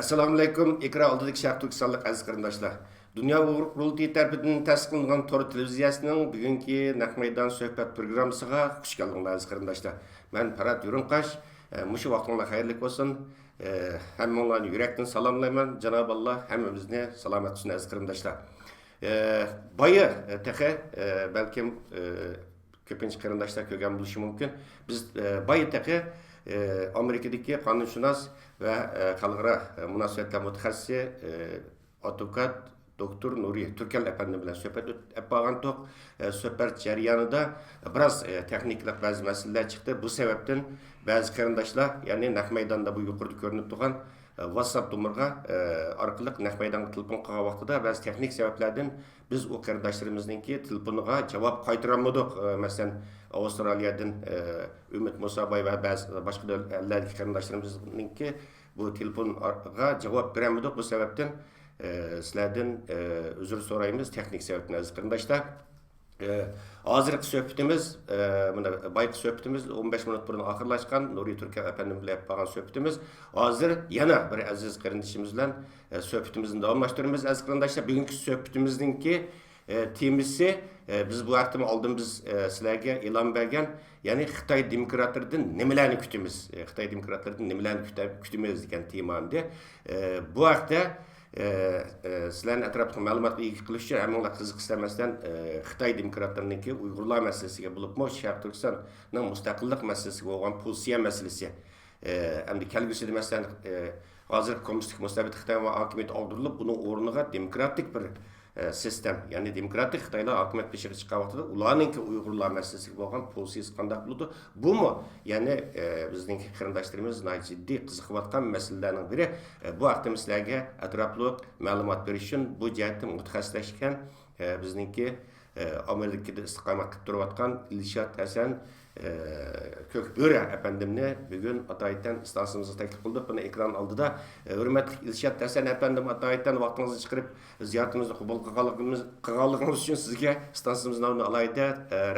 Assalomu alaykum. Ekran oldidagi Sharq Turkistonlik aziz qarindoshlar. Dunyo Uyg'ur qurultiyi tarafidan ta'sis qilingan Tor televiziyasining bugungi naq maydon suhbat programmasiga xush keldinglar aziz qarindoshlar. Men Farhat Yurunqash. Mushu vaqtinglar xayrli bo'lsin. Hammanglarni yurakdan salomlayman. Janob Alloh hammamizni salomat qilsin aziz qarindoshlar. Boya taqa balkim ko'pincha qarindoshlar ko'rgan bo'lishi mumkin. Biz boya taqa Amerikadagi qonunshunos va xalqaro munosabatlar mutaxassisi advokat doktor Nuri Turkal efendi bilan suhbat etgan to'q suhbat jarayonida biroz texniklik ba'zi masalalar chiqdi. Bu sababdan ba'zi qarindoshlar, ya'ni naq maydonda bu yuqorida ko'rinib turgan WhatsApp numariga orqali naq maydonga telefon qilgan vaqtida ba'zi texnik sabablardan biz u qarindoshlarimizninki telefoniga javob qaytarolmadik. Masalan, Avstraliyadan Ümit Musabay va ba'zi boshqa davlatlardagi qarindoshlarimizningki bu telefonga javob berolmadik. Bu sababdan sizlardan uzr so'raymiz texnik sababdan aziz qarindoshlar. Hozirgi suhbatimiz, mana bayqi suhbatimiz 15 minut burun oxirlashgan. Nuri Turkal efendim bilan yapgan suhbatimiz. Hozir yana bir aziz qarindoshimiz bilan suhbatimizni davomlashtiramiz aziz qarindoshlar. Bugungi suhbatimizningki temisi biz bu vaqtda oldin biz sizlarga e'lon bergan, ya'ni Xitoy demokratlaridan nimalarni kutamiz? Xitoy demokratlaridan nimalarni kutamiz degan temamda. Bu vaqtda sizlarning atrofga ma'lumot ega qilish uchun hammalar qiziqishlamasdan Xitoy demokratlarininki Uyg'urlar masalasiga bo'libmi, Sharq Turkistonning mustaqillik masalasiga bo'lgan pozitsiya masalasi. Hamda kelgusida masalan hozir kommunistik mustabid Xitoy hokimiyati oldirilib, uning o'rniga demokratik bir sistem, ya'ni demokratik Xitoylar hokimiyat peshiga chiqqan vaqtida ularninki Uyg'urlar masalasiga bo'lgan pozitsiyasi qanday bo'ladi? Bumi, ya'ni bizning qarindoshlarimiz jiddiy qiziqayotgan masalalarning biri. Bu vaqtda sizlarga atrofli ma'lumot berish uchun bu jihatda mutaxassislashgan bizningki Amerikada istiqomat qilib turayotgan Ilshod Hasan Ko'kböre efendimni bugun Ataydan istansiyamizga taklif qildik. Buni ekran oldida hurmatli Ilshod Hasan efendim Ataydan vaqtingizni chiqarib ziyoratimizni qabul qilganligingiz uchun sizga istansiyamizning nomini alayda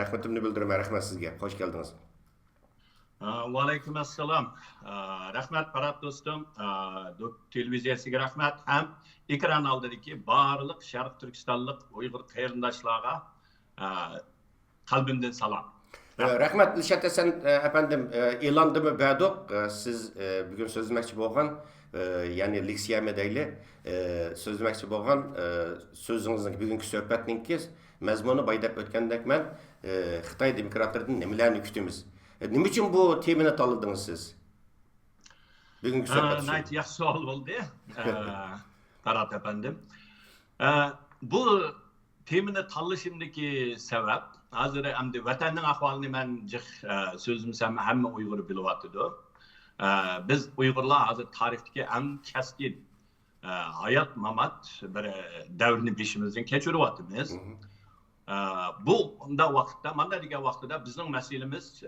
rahmatimni bildiraman. Rahmat sizga. Xush keldingiz. Va alaykum assalom. Rahmat Farhat do'stim. Televiziyasiga rahmat. Ham ekran oldidagi barliq Sharq Turkistonlik Uyg'ur qarindoshlarga qalbimdan salom. Rahmat Ilshod Hasan efendim e'londimi berdik. Siz bugun so'zlamoqchi bo'lgan, ya'ni leksiya medayli so'zlamoqchi bo'lgan so'zingizning bugungi suhbatninki mazmuni boydab o'tgandek men Xitoy demokratlaridan nimalarni kutamiz? Nima uchun bu temani tanladingiz siz? Bugungi suhbat. Nayt yaxshi savol bo'ldi. Farhat efendim. Bu temani tanlashimdagi sabab hozir endi vatanning ahvolini men so'zimsam hamma Uyg'ur bilyapti. Biz Uyg'urlar hozir tarixdagi eng keskin hayot mamat bir davrni beshimizdan kechiryapmiz. Bu unda vaqtda, mana degan vaqtida bizning masalamiz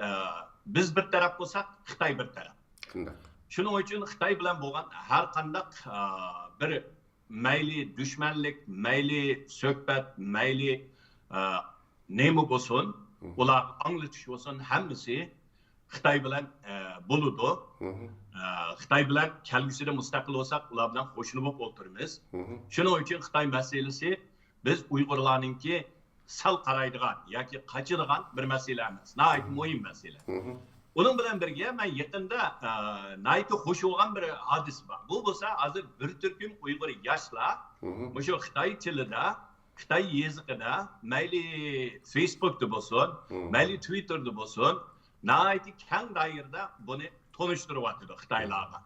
biz bir taraf bo'lsak, Xitoy bir taraf. Shuning uchun Xitoy bilan bo'lgan har qanday bir mayli dushmanlik, mayli suhbat, mayli nima bo'lsin, ular anglatish bo'lsin, hammasi Xitoy bilan bo'ladi. Xitoy bilan kelgusida mustaqil bo'lsak, ular bilan qo'shni bo'lib o'tiramiz. Shuning uchun Xitoy masalasi biz Uyg'urlarningki sal qaraydigan yoki qochadigan bir masala emas. Nayt muhim masala. Onun bilan birga men yaqinda nayt xush bo'lgan bir hadis bor. Bu bo'lsa hozir bir turkum Uyg'ur yoshlar o'sha Xitoy tilida, Xitoy yozig'ida, mayli Facebookda bo'lsin, mayli Twitterda bo'lsin, nayt keng doirada buni tanishtiryapti Xitoylarga.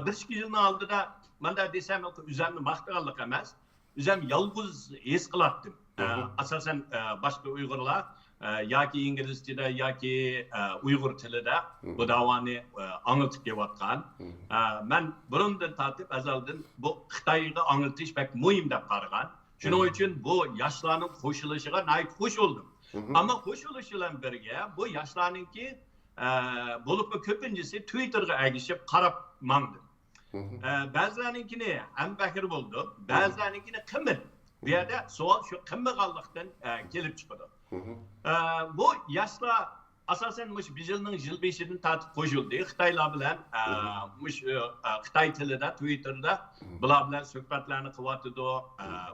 Bir ikki yilning oldida menda desam, o'zimni maqtaganlik emas, o'zim yolg'iz his qilardim. Asosan boshqa Uyg'urlar yoki ingliz tilida yoki Uyg'ur tilida bu davoni anglitib kelayotgan. Men burundan tortib azaldan bu Xitoyga anglitish pek muhim deb qaragan. Shuning uchun bu yoshlarning qo'shilishiga nayt xush bo'ldim. Ammo qo'shilish bilan birga bu yoshlarningki bo'lib ko'pinchisi Twitterga agishib qarab mangdi. Ba'zilarinkini ham bakir bo'ldi, ba'zilarinkini qimir. Bu yerda savol shu qimmiqanlikdan kelib chiqadi. Bu yoshlar asasen muş bir yıl beşinin tatip koşuldu. Xitaylar bilen muş Xitay tilida Twitter'da bular bilen söhbetlerini kıvatıdı.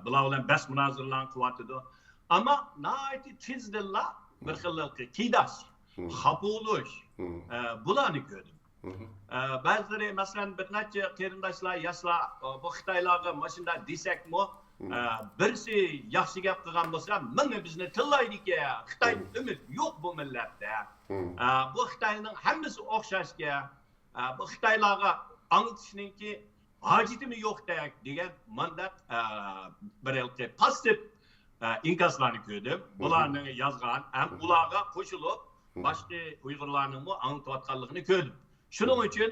Bular bilen bes münazırlarını kıvatıdı. Ama naiti tizdilla bir xillikki kidaş, xapuluş bularını gördüm. Bazıları mesela bir neçe kerindaşlar yaşlar bu Xitaylarga maşında desek mi birisi yaxşı gap qilgan bo'lsa, meni bizni tillaydi-ki, Xitoy ümit yo'q bu millatda. Bu Xitoyning hammasi o'xshashga, bu Xitoylarga anglitishninki hojatimi yo'q degan mandaq bir passiv inkaslarni ko'rdim. Bularni yozgan, ham ularga qo'shilib boshqa Uyg'urlarning anglitayotganligini ko'rdim. Shuning uchun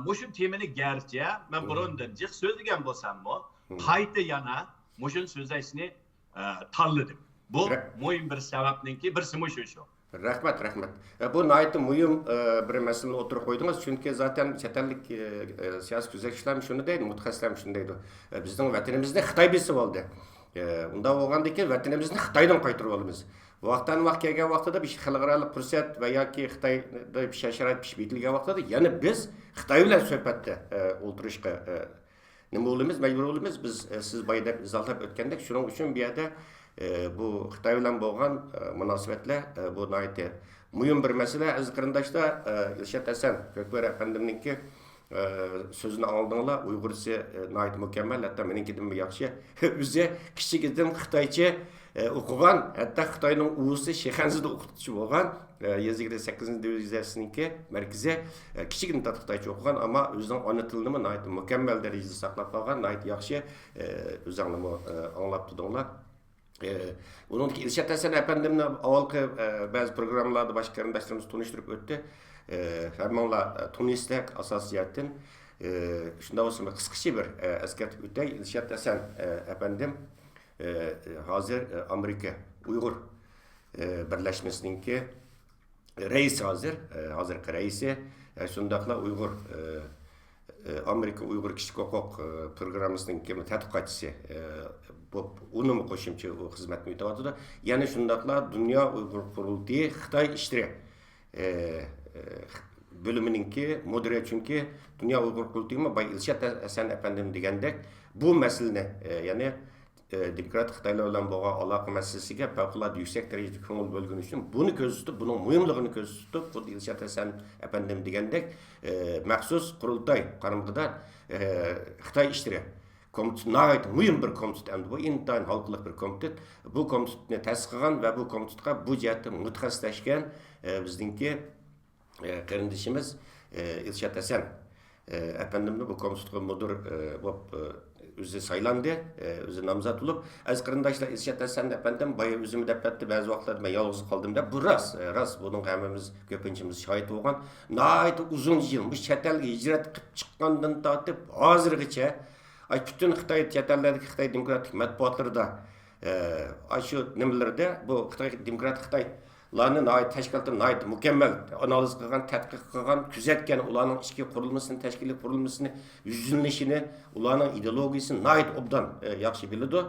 mushu temani garchi men burundan jiq so'zlagan bo'lsam-mu, qayta yana mushun so'zlashni tanladim. Bu muhim bir sababninki birisi shu. Rahmat. Bu naytı mühim bir mesele oturup koydunuz. Çünkü zaten çetellik siyasi güzellikler şunu değil, mutaxassisler şunu değil. Bizim vatanimizde Xitay besi oldu. Unda olgandaki vatanimizde Xitaydan qaytırıp olumuz. Vaqtdan vaqt kelgan vaqtida bir xalqaro fursat va yoki Xitoyda bir sharoit pishib yetilgan vaqtida yana biz Xitoy bilan suhbatda o'tirishga nima bo'lamiz, majbur bo'lamiz. Biz siz boyda izohlab o'tgandek, shuning uchun bu yerda bu Xitoy bilan bo'lgan munosabatlar bu nihoyatda muhim bir masala. Aziz qarindoshlar, Ilshad Hasan Ko'kbar apandimninki sözünü aldığınla Uygurca nayet mükemmel, hatta meninkinden bir yaxşı. Bize kiçikten Xitayca okugan, hatta Xitayning ulusu Şexanzıda okutucu olgan, Yazıgıda 8. diviziyasininki merkeze kiçikten Xitayca okugan ama özünün ana tilini nayet mükemmel derecede saklap kalgan, nayet yaxşı özünü anlap tudunlar. Onun ki İlşat Hasan efendimle avvalki bazı programlarda başka karındaşlarımız tanıştırıp öttü. Hemenla Tunis'te asasiyetin şunda olsun kıskışı bir eskertip öttü. İlşat Hasan efendim hazır Amerika Uygur Birleşmesi'ninki reis hazır reisi. Şundakla Uygur Amerika Uygur Kişilik Hukuk Programı'nınki tədqiqatçısı onun qoşumçu hizmetini yürütüyordu. Yani şundakla Dünya Uygur Kurultayı Xitay İşleri bölümününki modere çünkü Dünya Uygur Kurultayı mı Bay İlşat Hasan efendim degandek bu meseleni yani Demokrat Xitaylar bilan bo'lgan aloqa masalasiga favqulodda yuksak darajada ko'ngil bo'lgani uchun buni ko'z tutib, buning muhimligini ko'z tutib, xuddi Ilshad Hasan efendim degandek maxsus qurultay qaramida Xitoy ishleri komitet nəhayət mühim bir komitet endi bu intayin halqılıq bir komitet. Bu komitetni ta'sis qilgan va bu komitetga bu jihatda mutaxassislashgan bizningki qarindishimiz Ilshad Hasan efendimni bu komitetga mudir bo'lib o'zi saylandı, o'zi nomzod bo'lib, aziz qarindoshlar Ilshad Hasan efendim boya o'zim deb aytdi, ba'zi vaqtlarda men yolg'iz qoldim deb. Bu rost, buning hammamiz ko'pinchamiz shohid bo'lgan. Nəhayət uzun yil bu chet elga hijrat qilib chiqqandan tortib hozirgacha bütün Xitoy chet eldagi Xitoy demokratik matbuotlarida shu nimalarda bu Xitoy demokratik Xitoylarni tashkilotini mukammal analiz qilgan, tadqiq qilgan, kuzatgan, ularning ichki qurilmasini, tashkiliy qurilmasini, yuzlanishini, ularning ideologiyasini obdan yaxshi biladi.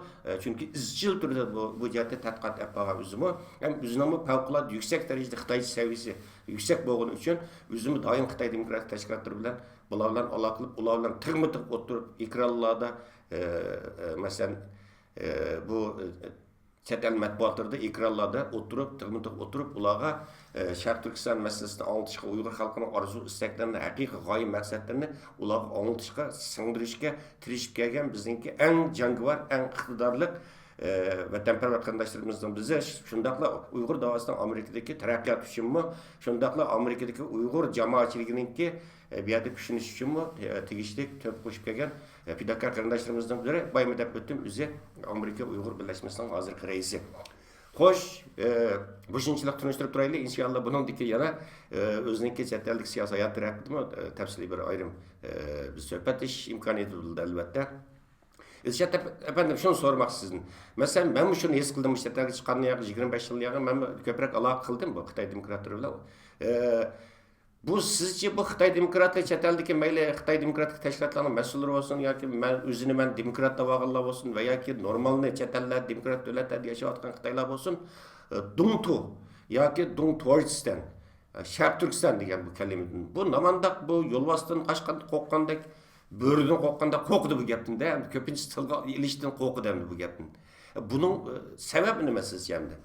Chunki izchil turda bu jihatda tadqiqot olib qolgan o'zimi, ham o'zining favqulodda yuksak darajada Xitoycha saviyasi yuksak bo'lgani uchun o'zimi doim Xitoy demokratik tashkilotlari bilan bular bilan aloqa qilib, ular bilan tig'ma-tig' o'tirib, ekranlarda masalan bu chet el matbuotlarida ekranlarda o'tirib, tig'ma-tig' o'tirib, ularga Sharq Turkiston masalasini anlatishga, Uyg'ur xalqining orzu istaklarini, haqiqiy g'oya maqsadlarini ularga anlatishga, singdirishga tirishib kelgan bizningki eng jangovar, eng iqtidorli vatanparvar qarindoshlarimizni bizi shundaqla Uyg'ur davosining Amerikadagi taraqqiyot uchunmi, shundaqla Amerikadagi Uyg'ur jamoatchiligininki bu yerda kuchinish uchunmi tegishli to'p qo'shib kelgan fidokor qarindoshlarimizdan biri boyma deb o'tdim, o'zi Amerika Uyg'ur birlashmasining hozirgi raisi. Xo'sh, bu shunchalik tunishtirib turaylik, inshaalloh buningdiki yana o'zininki chet ellik siyosat haqida tafsiliy bir ayrim biz suhbatlash imkoniyati bo'ldi albatta. Ilshad efendim şunu sormak sizin. Mesela ben şunu his kıldım işte terk çıkanlı 25 yıl yakın ben köprek alak kıldım bu Xitay demokratları bilen. Bu sizce bu Xitay demokratları çeteldeki meyle Xitay demokratik teşkilatlarının mesulları olsun ya ki özünü ben demokrat davağırlar olsun veya ki normalde çeteller demokrat devletlerde yaşayatkan Xitaylar olsun. Dumtu yoki Dong Tojiston, Sharq Turkiston degan bu kalimadan. Bu namandaq bu yo'lbosdan qochqanda qo'rqqandek, bo'ridan qo'rqqanda qo'rqdi bu gapdan da, ko'pincha tilga ilishdan qo'rqdi endi bu gapdan. Buning sababi nima sizcha endi?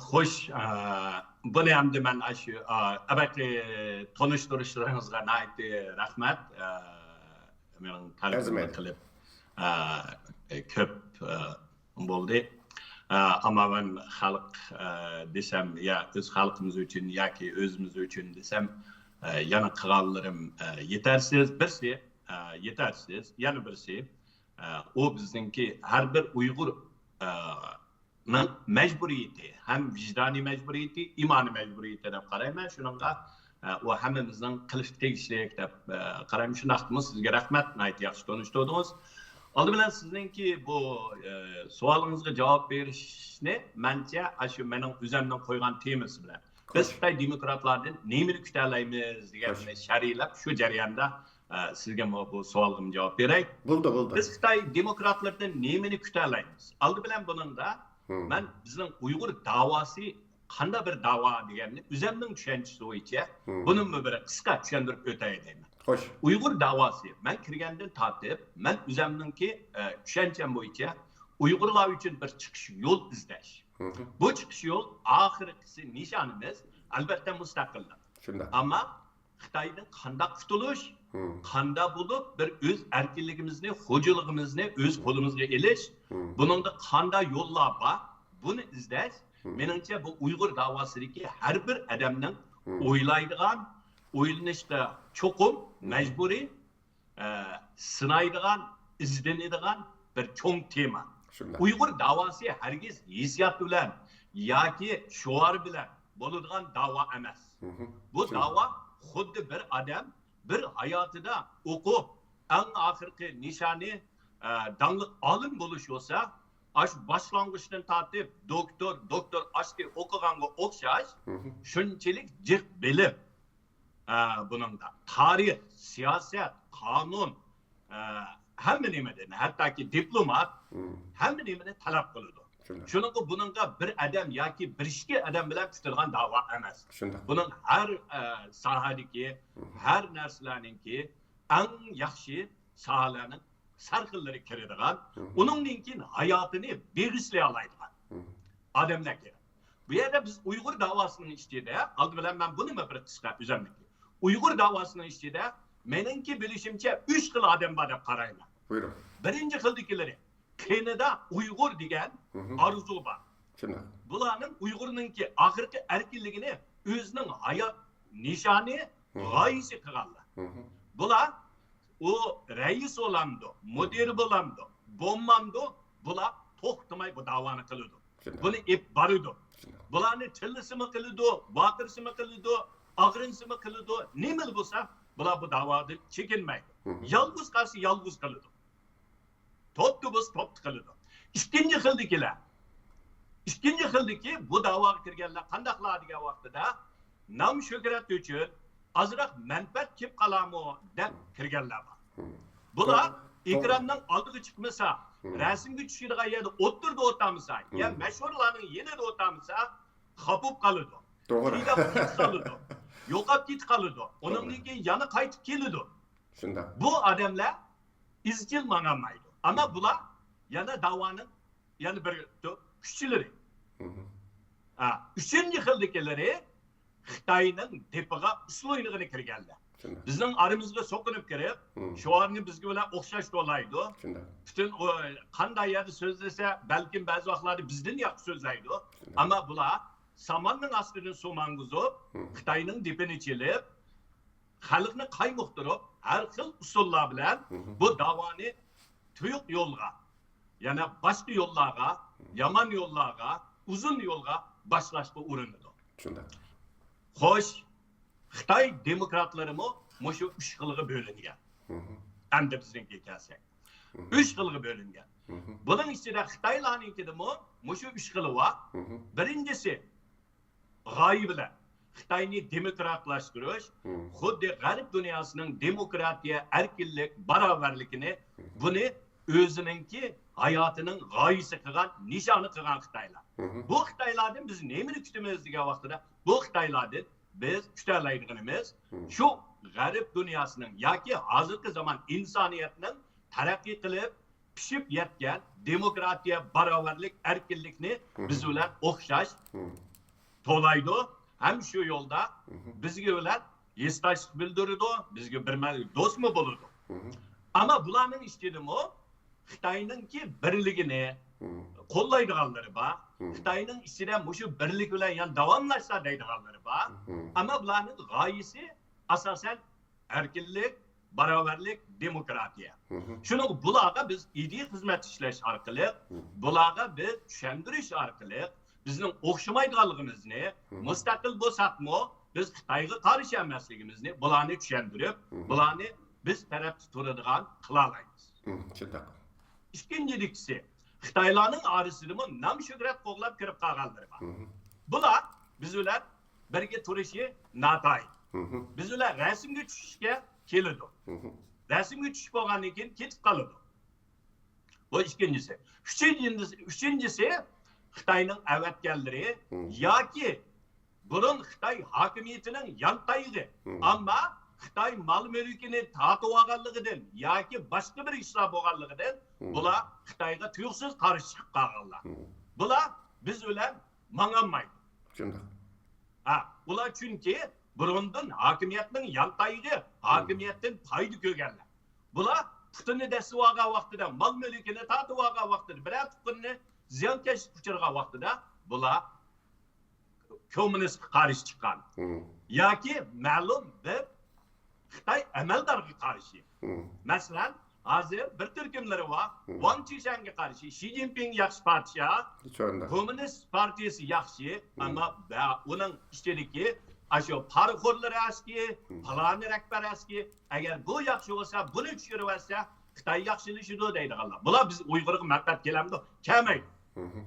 Xo'sh, buni hamda men shu abaqi tanishtirishingizga rahmat. Mening talabim qilib ko'p bo'ldi. Ama ben xalq desem ya öz xalqımız için yoki o'zimiz uchun desem yana qilganlarim yetersiz. Birsi yetersiz, yana birsi o bizningki har bir Uyg'ur mecburiyeti, hem vicdani mecburiyeti, imani mecburiyeti deb qarayman. Shuningga o hammamizning qilish tegishli deb qarayman. Shunaqmi sizga rahmat, nayt yaxshi tanishtirdingiz. Aldı bilen sizinki bu sualınızga cevap verişini bence şu mening üzerinden koygan teması bilen. Biz Xitay demokratlardan nemini kütələyimiz deganini şərilab şu jarayonda sizga bu sualımı cevap vereyim. Buldu. Biz Xitay demokratlardan nemini kütələyimiz. Aldı bilen bunun da ben bizning Uyghur davası qanda bir dava deganini üzerinden düşençisi o içe bunun bir kısa düşendirip ötey deyim. Hoş. Uyghur davası. Ben kirgenden tartib, ben üzemdeki düşencem boyunca Uygurlar için bir çıkış yol izleş. Bu çıkış yol ahirkisi nişanımız elbette müstakillik. Ama Xitay'dan kanda kutuluş, kanda bulup bir öz erkinliğimizni, hocalığımızını öz kolumuzga eliş, bunun da kanda yollar var. Bunu izleş. Menimce bu Uygur davasındaki her bir adamın oylaydıgan, oylanışda çokum, mecburi, sınaydıgan, izlenedigan bir çoğun tema. Uygur davası herkes hissiyat bilen, yaki şuar bilen boluduğun dava emas. Bu dava xuddi bir adam bir hayatıda okup en ahirki nişanı danlık alim buluş olsa, aş başlangıçtan tartib doktor aşkı okuğanға okşaş, şunçilik cih bilim. Bunun da tarih, siyaset, kanun, hemen nimeden, hatta ki diplomat, hemen nimeden talep kılıyordu. Şunun bunun da bir adam yaki bir işki adam bilen tutilgan dava emas. Bunun her sahadaki, her narsalarninki en yaxshi sahalarning sarxillari kiradigan, uningkin hayotini begislay oladigan odamlar kerak. Bu yerda biz Uyg'ur davosining ichida, oldi bilan men buni bir qisqa uzamlik. Uyg'ur davosining ichida meningki bilishimcha 3 xil odam bor deb qarayman. Buyurun. Birinchi xildikilari Kenada Uyg'ur degan arzu bor. Bularning Uyg'urninki oxirgi erkinligini o'zining hayot nishoni, g'oyasi qilganlar. Bular o reis olamdı, müdür bulamdı, bommamdı, bular to'xtamay bu davani qiladi. Buni ep barıdı. Bularni chillisi mi qiladi, botirisi mi qiladi, ag'rinisi mi qiladi, nima bo'lsa, bular bu davodan chekinmaydi. Yolg'iz qarshi yolg'iz qiladi. To'pni biz to'pni qiladi. Ikkinchi xildiki bu davoga kirganlar qandaqlar degan vaqtida nam shuhrat uchun azroq manfaat kelib qolamo deb kirganlar bor. Bular ekrandan oldiga chiqmasa, rasmga tushadigan yerda o'tirdi o'tamasa, ya mashhurlarning yenida o'tamasa, xapib qoladi. To'g'ri. Yo'qolib ketib qoladi. Undan keyin yana qaytib keladi. Shunda. Bu odamlar izchil mangamaydi. Ama bular yana davoning yana bir kuchchilari. Üçüncü xildikilari Xitayning tepiga usloyligini kirganlar. Bizning aramizga so'qinib kirib, shuarni bizga bilan o'xshash bo'laydi. Bütün qanday yerda so'zlasa, balkim ba'zi vaqtlarda bizdan yaxshi so'zlaydi. Ammo bular samonning ostidan so'mangizib, Xitayning depini chelib, xalqni qaymoqtirib, har xil usullar bilan bu davoni tuyuq yo'lga, yana boshqa yo'llarga, yomon yo'llarga, uzun yo'lga boshlashga urinadi. Xo'sh, Xitoy demokratlarimi mushu 3 xilga bo'lingan. Endi bizga kelsak. 3 xilga bo'lingan. Buning ichida Xitoylarnikidimi mushu 3 xili bor. Birinchisi g'oyibilar Xitoyni demokratlashtirish, xuddi g'arb dunyosining demokratiya, erkinlik, barobarligini buni özününki hayatının gayesi kılgan, nişanı kılgan Xitaylar. Bu Xitaylardan biz nemini kütümüz degan vaqtida, bu Xitaylardan biz kütəlaydiganimiz şu garip dünyasının yoki hozirgi zaman insoniyatning taraqqiy qilib pishib yetgan demokratiya, barobarlik, erkinlikni biz bilan o'xshash to'laydi. Ham shu yo'lda bizga ular yesdaşlık bildirdi, bizga bir do'stmi bo'ladi. Ama bularning ichidimi Xitoyninki birligini qo'llaydiganlari bor. Xitoyning ichida mushu birlik bilan yana davomlashsa deydiganlari bor. Ama bularning g'oyasi asosan erkinlik, barobarlik, demokratiya. Shuni bularga biz idiy xizmat ishlash orqali, bularga biz tushuntirish orqali bizning o'xshamaydiganligimizni, mustaqil bo'lsakmi, biz Xitoyga qarshi emasligimizni bularni tushuntirib, bularni biz tarafda turadigan qila olamiz. İkinci Xitoylarning orasida nam shuhrat qo'g'lab kirib qolganlari bor. Bular biz ular birga turishi noto'g'ri. Biz ular rasmga tushishga keladi. Rasmga tushib bo'lgandan keyin ketib qoladi. Bu ikkinchisi. Uchinchisi Xitoyning avatganlari yoki burun Xitoy hokimiyatining yantayg'i, ammo Xitoy mal mülkini tatib olganligidan yoki boshqa bir ishlar bo'lganligidan bular Xitoyga tuyuqsiz qarshi chiqib qolganlar. Bular biz bilan mangolmaydi. Shunday. Bular chunki burundan hokimiyatning yantayg'i, hokimiyatdan foyda ko'rganlar. Bular putini dasib olgan vaqtida, mal mülkini tatib olgan vaqtida, biroq putini ziyonkashlik uchirgan vaqtida bular kommunistga qarshi chiqqan. Yoki ma'lum bir Xitoy amaldorga qarshi. Masalan, hozir bir turkumlari bor, Wang Qishanga qarshi, Xi Jinping yaxshi partiya, Kommunist partiyasi yaxshi, ammo uning ichidagi ashu parxo'rlar aski, faloni rahbar aski, agar bu yaxshi bo'lsa, buni tushirib olsa, Xitoy yaxshilashadi deydiganlar. Bular biz Uyg'urga maqsad kelamdi, kelmaydi.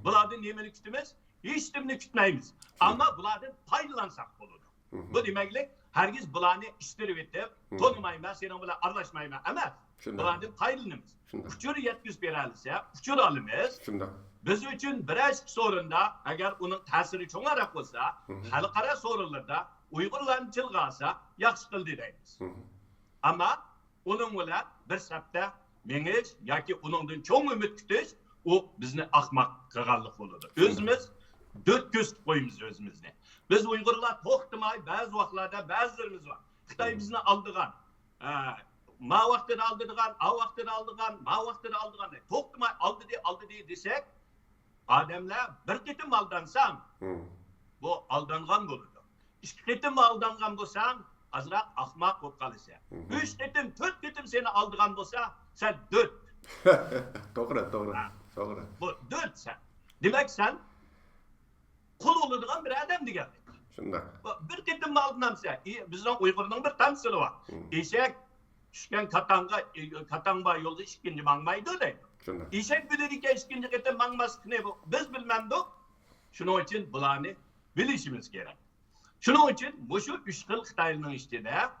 Bulardan nimani kutamiz? Hech nimani kutmaymiz. Ammo bulardan foydalansak bo'ladi. Bu demaklik herkes bularni ishtirib etib, to'nimayman, sening bilan aralashmayman, ama bulardan foydalanamiz. Uchur yetkazib beralsa, uchur olamiz. Biz uchun biraj so'rinda, agar uning ta'siri cho'ngaroq bo'lsa, xalqaro so'rinlarda Uyg'urlarni chilg'asa, yaxshi qildi deymiz. Ammo uning bilan bir safda mengish yoki uningdan cho'ng umid kutish, u bizni ahmoq qilganlik bo'ladi. O'zimiz dört ko'z qo'yamiz o'zimizni. Biz Uyg'urlar to'xtamay ba'zi vaqtlarda ba'zilarimiz var. Xitoy bizni aldigan, ma vaqtida aldigan, a vaqtida aldigan, ma vaqtida aldigan, to'xtamay aldi desek, odamlar bir qitim aldansam, bu aldangan bo'ladi. İki qitim aldangan bo'lsam, azroq ahmoq bo'lib qolasan. 3 qitim, 4 qitim seni aldigan bo'lsa, sen 4. To'g'ri. Bu 4 sen. Demak sen qul oladigan bir odam deganlik. Shunday. Bir qitim aldinamsa, bizning Uyg'urning bir tamsili bor. Eshak tushgan katanga yo'lda ikkinchi mangmaydi deydi. Shunday. Eshak bilir ekan ikkinchi qitim mangmaslikni biz bilmandik. Shuning uchun bularni bilishimiz kerak. Shuning uchun shu 3 xil Xitoyning ichida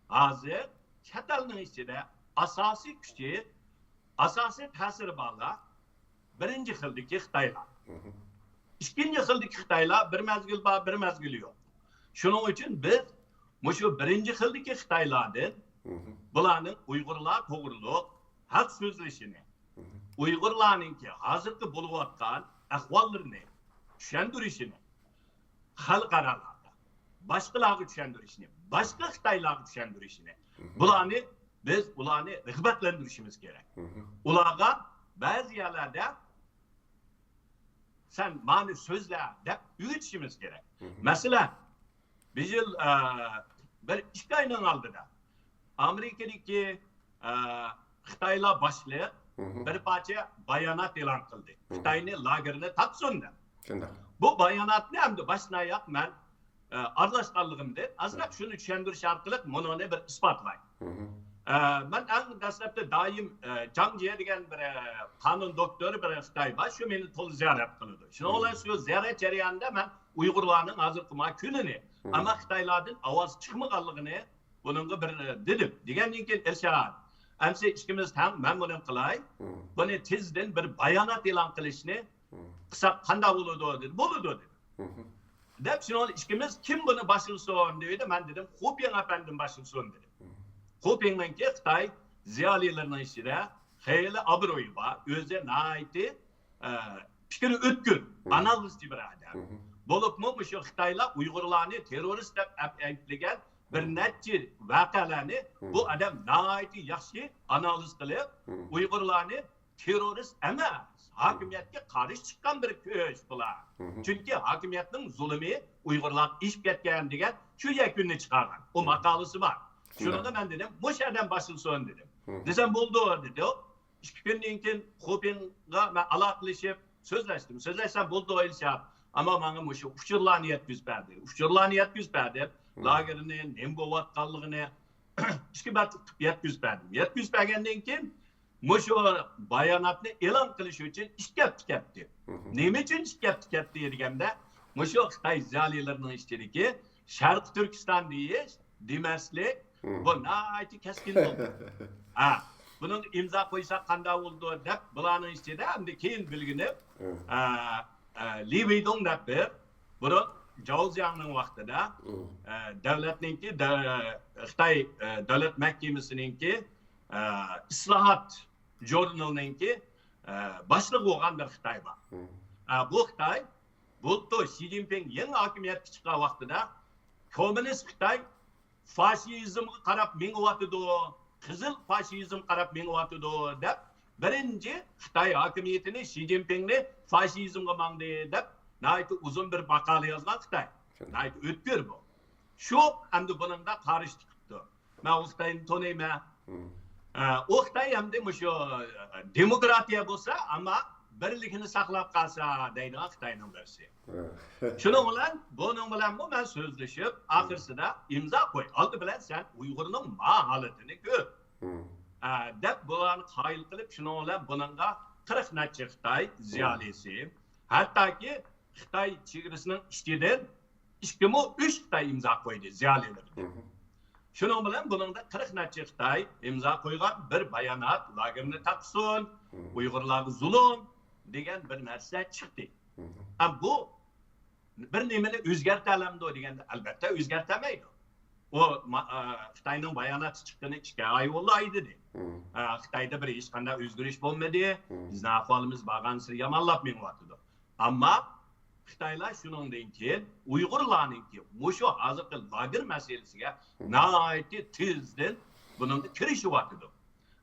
hozir katalning ichida asosiy kuchi, asosiy ta'siri borlar. Birinchi xildagi Xitoylar. İkinci xildagi Xitoylar bir mezgil bor, bir mezgil yo'q. Shuning uchun biz shu birinchi xildagi Xitoylardan bularning Uyg'urlar to'g'riliq haq so'zlashini, Uyg'urlarningki hozirgi bo'layotgan ahvollarini tushuntirishini, xalqaralarda boshqalarga tushuntirishini, boshqa Xitoylarga tushuntirishini, biz ularni rag'batlantirishimiz kerak. Ularga ba'zi yerlarda sen mani sözle deb üretişimiz gerek. Mesela bir yıl bir 2 ayının aldıda Amerika'daki Xitaylar başlığı bir parça bayanat elan kıldı. Xitay'ın lagerine tapsındı. Bu bayanat ne hem de başına yak ben arlaşkanlığımdı. Azrak şunu düşündür şartlık bunu bir ispatlayın. Ben en dastlapta daim Jangjiye degan bir qonun doktori bir Xitoy bor, shu meni to'liq ziyorat qildi. Shuni olay shu ziyorat jarayonida men Uyg'urlarning hozirgi kunini, ammo Xitoylardan ovoz chiqmaganligini buningga bir dedim. Degandan keyin Elshad, Amsa ikkimiz ham men buni qilay. Buni tezdan bir bayonot e'lon qilishni qilsak qanday bo'ladi dedi. Bo'ladi dedi. Deb shuni ikkimiz kim buni boshilsin dedi. Men dedim, Xopeng afandim boshilsin dedim. Xopengmanki Xitoy ziyolilarining ichida xeyli obro'yi bor, o'zi nayti fikri o'tkir, analizchi bir odam. Bo'libmi shu Xitoylar Uyg'urlarni terrorist deb aytlagan bir necha voqealarni bu odam nayti yaxshi analiz qilib, Uyg'urlarni terrorist emas, hokimiyatga qarshi chiqqan bir kuch bular. Chunki hokimiyatning zulmi Uyg'urlar ish ketgan degan shu yakunni chiqargan. O maqolasi bor. Shunda men dedim, "Mush odam boshilsin" dedim. Desam bo'ldi dedi. Ikki kundan keyin Xopengga men aloqalashib so'zlashdim. So'zlashsam bo'ldi o'ylashab, ammo menga shu uchurlarni yetkazib berdi. Lagerni, nima bo'layotganligini ikki marta yetkazib berdim. Yetkazib bergandan keyin shu bayonotni e'lon qilish uchun ishga ketdi. Nima uchun ishga ketdi deganda, shu Xitoy ziyolilarining ichidagi Sharq Turkiston deyish, demaslik bu nayti keskin bo'ldi. Bunun imza qo'ysa qanday bo'ldi deb bularning ichida endi keyin bilginib, Li Weidong deb buni Zhao vaqtida davlatninki Xitoy davlat mahkamasininki islohot jurnalininki boshliq bo'lgan bir Xitoy bor. Bu Xitoy bu Xi Jinping yangi hokimiyatga chiqqan vaqtida kommunist Xitoy faşizmga qarab mengyotidi, qizil faşizm qarab mengyotidi deb birinchi Xitoy hokimiyatini Xi Jinpingni faşizmga mangdi deb nayti uzun bir maqola yozgan Xitoy. Nayti o'tkir bu. Shu endi buningda qarshi chiqibdi. Men u Xitoyni taniyman. O Xitoy endi shu demokratiya bo'lsa, ammo birligini saqlab qolsa deydigan Xitoyning birisi. Shuning bilan men so'zlashib, oxirsida imzo qo'y. Oldi bilan sen Uyg'urning holatini ko'r. Deb bularni qoyil qilib, shuning bilan buningga 40 necha Xitoy ziyolisi, hattoki Xitoy chegarasining ichidan 3 Xitoy imzo qo'ydi ziyolilar. Shuning bilan buningda 40 necha Xitoy imzo qo'ygan bir bayonot, lagerni taqsin, Uyg'urlarga zulm degan bir narsa chiqdi. Bu bir nimani o'zgartiramdi deganda albatta o'zgartamaydi. O Xitoyning bayonoti chiqqani 2 oy bo'ldi dedi. Xitoyda bir hech qanday o'zgarish bo'lmadi. Bizning ahvolimiz bag'an sir yomonlab menyapti. Ammo Xitoylar shuningdan keyin Uyg'urlarningki shu hozirgi lager masalasiga nihoyatda tezdan buningga kirishyapti.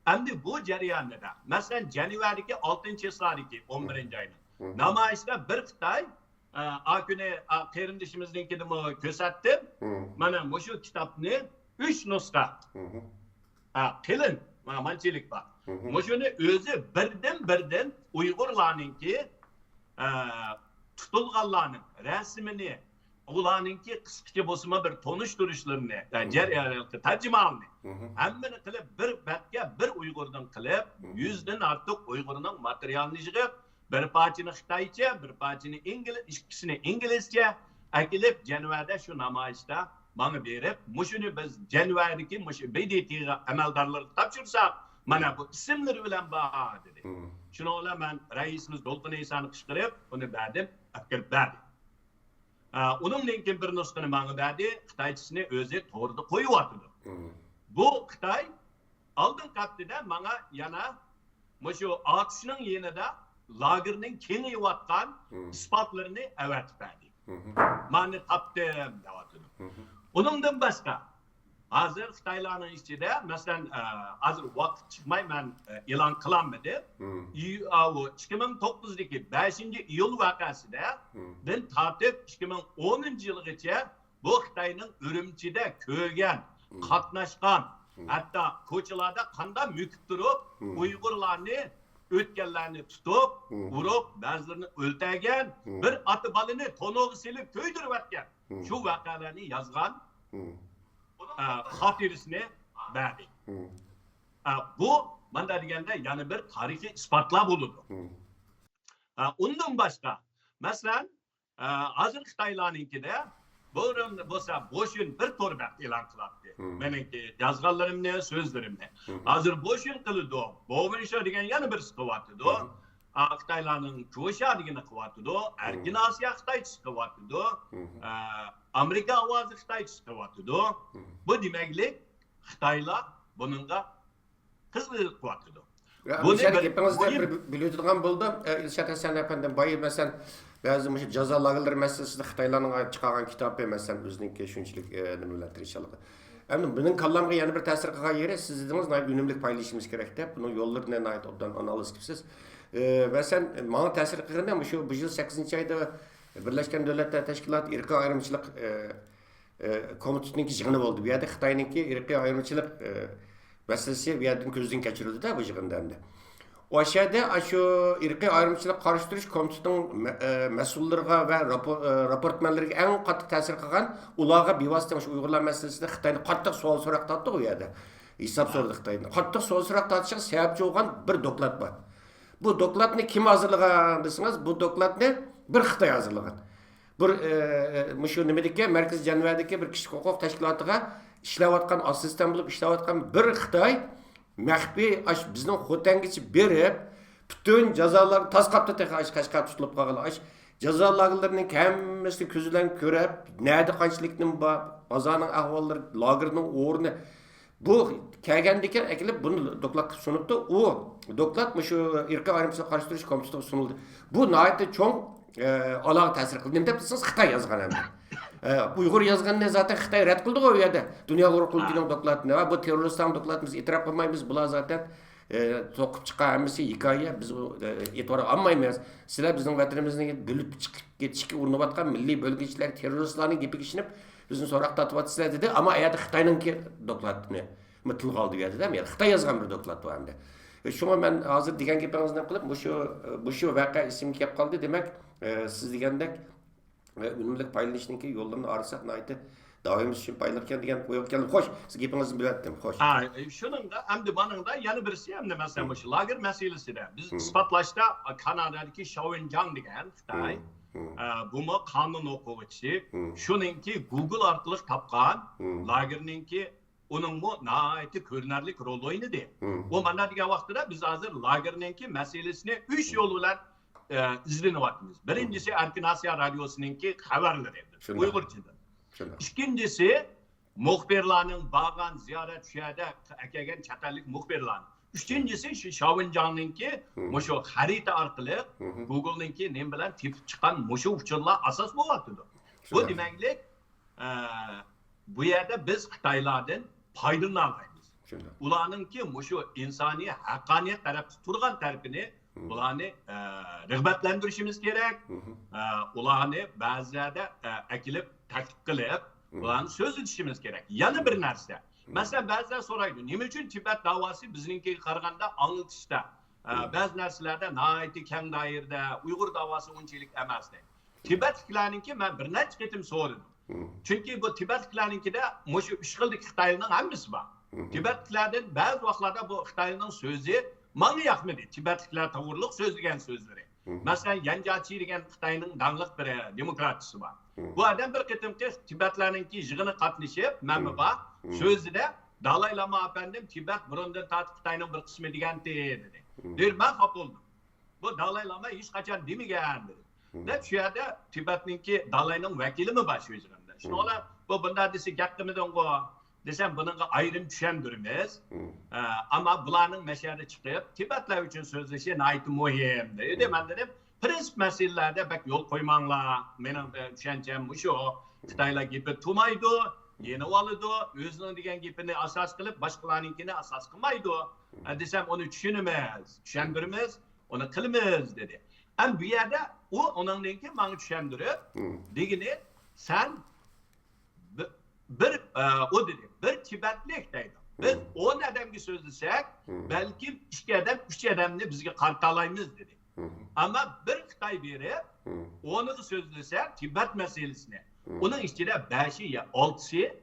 Endi bu jarayonda, masalan, Janvardagi 6-cheslardagi 11-oyda namoyishda bir Xitoy akuni qarindishimizningkini ko'rsatdim. Mana shu kitobni 3 nusxa qilin, mana manchilik bor. Shuni o'zi birdan Uyg'urlarningki tutilganlarning rasmini, ularningki qisqacha bo'lsa bir tonishtirishlarini, tarjimonini hammani qilib bir batga bir Uyg'urdan qilib, 100 dan ortiq Uyg'urning materialini yig'ib, bir parchani Xitoycha, bir parchani ikkisini inglizcha akilib Janvarda shu namoyishda menga berib, shuni biz Janvardagi shu BDTga amaldorlarga topshirsak, mana bu ismlar bilan bor dedi. Shuni bilan men raisimiz Dolqin Esani qishqirib, uni berdim, akilib berdim. Uningdan keyin bir nusxani menga berdi, Xitoychisini o'zi to'g'rida qo'yyapti. Bu Xitoy oldin qaptida menga yana shu AQShning yanida lagerning kengayotgan isbotlarini avatib berdi. Meni topdim deyapti. Uningdan boshqa hozir Xitoylarning ichida, masalan, hozir vaqt chiqmay men e'lon qilaman-da. 2009dagi 5-iyul voqeasida dan tortib 2010-yilgacha bu Xitoyning Urumchida ko'rgan, qatnashgan, hatto ko'chalarda qanday mukib turib, Uyg'urlarni o'tganlarni tutib, urib, ba'zilarini o'ltirgan, bir ota bolani to'nog'i silib to'ydirib atgan. Shu voqealarni yozgan xotirasini berdi. Bu menda deganda yana bir tarixiy isbotlar bo'ladi. Undan boshqa, masalan, hozir Xitoylarningkida Bugün bo'lsa boşun bir to'rbat e'lon qiladi. Meniki yozganlarimni, so'zlarimni. Hozir boşun qildi. Bo'g'insha degan yana bir siqyapti. Xitoylarning Jo'sha degani qilyapti. Erkin Osiyo Xitoy chiqyapti. Amerika ovozi Xitoy chiqyapti. Bu demaklik Xitoylar buningga qiziqib qilyapti. Bunu hepinizde biliyordığum buldu. İlşat Hasan Efendim bayır mesela bazı cezalarlar meselesi Xitaylarning çıkargan kitabı mesela özünki şunçilik nimelerdir inşallah. Hem bunun kallamga yana bir ta'sir qilgan yeri siz dediniz unumli paylaşışımız kerak deb. Bunun yo'llarini nayt obdan analiz qilsiz. Va sen menga ta'sir qilganda shu bu yil 8-oyda Birleşken Devletler Teşkilatı irqiy ayrımçılık komitetininki yig'ini bo'ldi. Bu yerda Xitoyninki irqiy ayrımçılık meselesi bir yerden gözden geçirildi de bu yığında hem de. O aşağıda şu irqiy ayrımçılık qarshi turish komitetinin mas'ullariga ve raportmanlarga en qattiq ta'sir qilgan ularga bevosita shu Uyg'urlar masalasida Xitoyni qattiq savol so'roq tortdi u yerda. Hisob so'radi Xitoyni. Qattiq savol so'roq tortishiga sababchi bo'lgan bir doklad bor. Bu dokladni kim hazırlagan desangiz, bu dokladni bir Xitoy hazırlagan. Bir shu nimadagi Markaziy Janvadagi bir kishilik huquq tashkilotiga ishlayotgan assistent bo'lib ishlayotgan bir Xitoy maxfiy bizning xo'tangichi berib butun jazolarni tasqatdi Qashqar tutilib qolgan jazolarning hammasini ko'z bilan ko'rib nada qanchalikning bor bozorning ahvollari lagerning o'rni bu kelgandikan akilib buni doklad sunibdi u doklad shu irqiy ayrımçılık qarshi turish komitetiga sunildi bu nihoyatda cho'ng aloqa ta'sir qildi deb desangiz Xitoy yozgan ham Uyghur yazganını zaten Xitoy rad qildi o yerda. Dünya Uyghur Qurultayının dokladını. Bu teröristlerin dokladımız itiraf qilmaymiz. Bular zaten to'qib chiqqan hammasi hikoya. Biz e'tibor olmaymiz. Sizlar bizning vatanimizning bo'lib chiqib ketishga urinayotgan milliy bo'lg'ichlar terroristlarning gapiga ishinib bizni so'roq tortyapsizlar dedi. Ammo u yerda Xitoyninki dokladini tilga oldi dedi. Men Xitoy yozgan bir doklad bu hamda. Shunga men hozir degan gapingizdan qilib bu shu voqea esimga kelib qoldi. Demak, siz degandek unumli paylaşışınki yollarını arasak naydı daim için paylaşırken degan qo'yib keldim. Xo'sh, siz gapingizni bilatdim. Xo'sh. Shuning da hamda buningda yana birisi hamda masalan shu lager masalasida biz isbotlashda Kanadadagi Shawinjang degan Xitoy buni qonun o'quvchisi shuningki Google orqali topgan lagerninki uning bu nihoyatda ko'rinarli rol o'ynadi. Bu mana degan vaqtida biz hozir lagerninki masalasini 3 yo'l bilan izlenyapmiz. Birincisi Erkin Osiyo radiosuningki xabarlari edi. Uyg'urchadan. İkincisi muxbirlarning bag'an ziyorat shuyada kelgan chatallik muxbirlar. Üçüncüsü şu Shawinjangninki mushu xarita orqali Google'ninki nem bilan tepib chiqqan mushu uchunlar asos bo'lyapti. Bu demaklik bu yerda biz Xitoylardan foydalanamiz. Ularninki mushu insoniy haqqoniyat tarafda turgan tarafini ularni rag'batlantirishimiz kerak. Ularni ba'zilarda akilib taklif qilib, ularni so'z etishimiz kerak. Yana bir narsa. Masalan, ba'zilar so'raydi, nima uchun Tibet da'vosi bizninkiga qaraganda anglitishda, ba'zi narsalarda nihoyatda keng doirada, Uyg'ur da'vosi unchalik emas deydi. Tibetliklarninki men bir necha qatim so'radim. Chunki bu Tibetliklarninkida mushu 3 xildagi Xitoyning hammasi bor. Tibetliklardan ba'zi vaqtlarda bu Xitoyning so'zi menga yoqmadi. Tibetliklar to'g'riliq so'zlagan so'zlari. Masalan, Yanjachi degan Xitoyning dangliq bir demokratchisi bor. Bu odam bir qatimki Tibetlarninki yig'ini qatnashib, menga bor so'zida Dalay Lama efendim Tibet burundan tortib Xitoyning bir qismi degan dedi. Der men xafa bo'ldim. Bu Dalay Lama hech qachon demagan dedi. Deb shu yerda Tibetninki Dalayning vakilimi bor shu yig'inda. Shuninglar bu bunda desa gapimidan desam buningga ayrim tushundiramiz. Ammo bularning mashhurda chiqib Tibetlar uchun so'zlashi nihoyat muhim dedi. Men dedim, prinsip masalalarda bak yo'l qo'ymanglar. Mening tushuncham shu. Xitoylar gapi tumaydi, yeni oladi, o'zining degan gapini asos qilib, boshqalarninkini asos qilmaydi. Desam uni tushundiramiz, uni qilamiz dedi. Ham bu yerda u oningki menga tushundirib, degini sen o dedi, bir Tibetlik deydi. Biz 10 adamga so'zlasak, balki 2 adam, 3 adamni bizga qartalaymiz dedi. Ama bir Xitoy berib, onu so'zlasak Tibet masalasini, uning ichida 5 ya 6si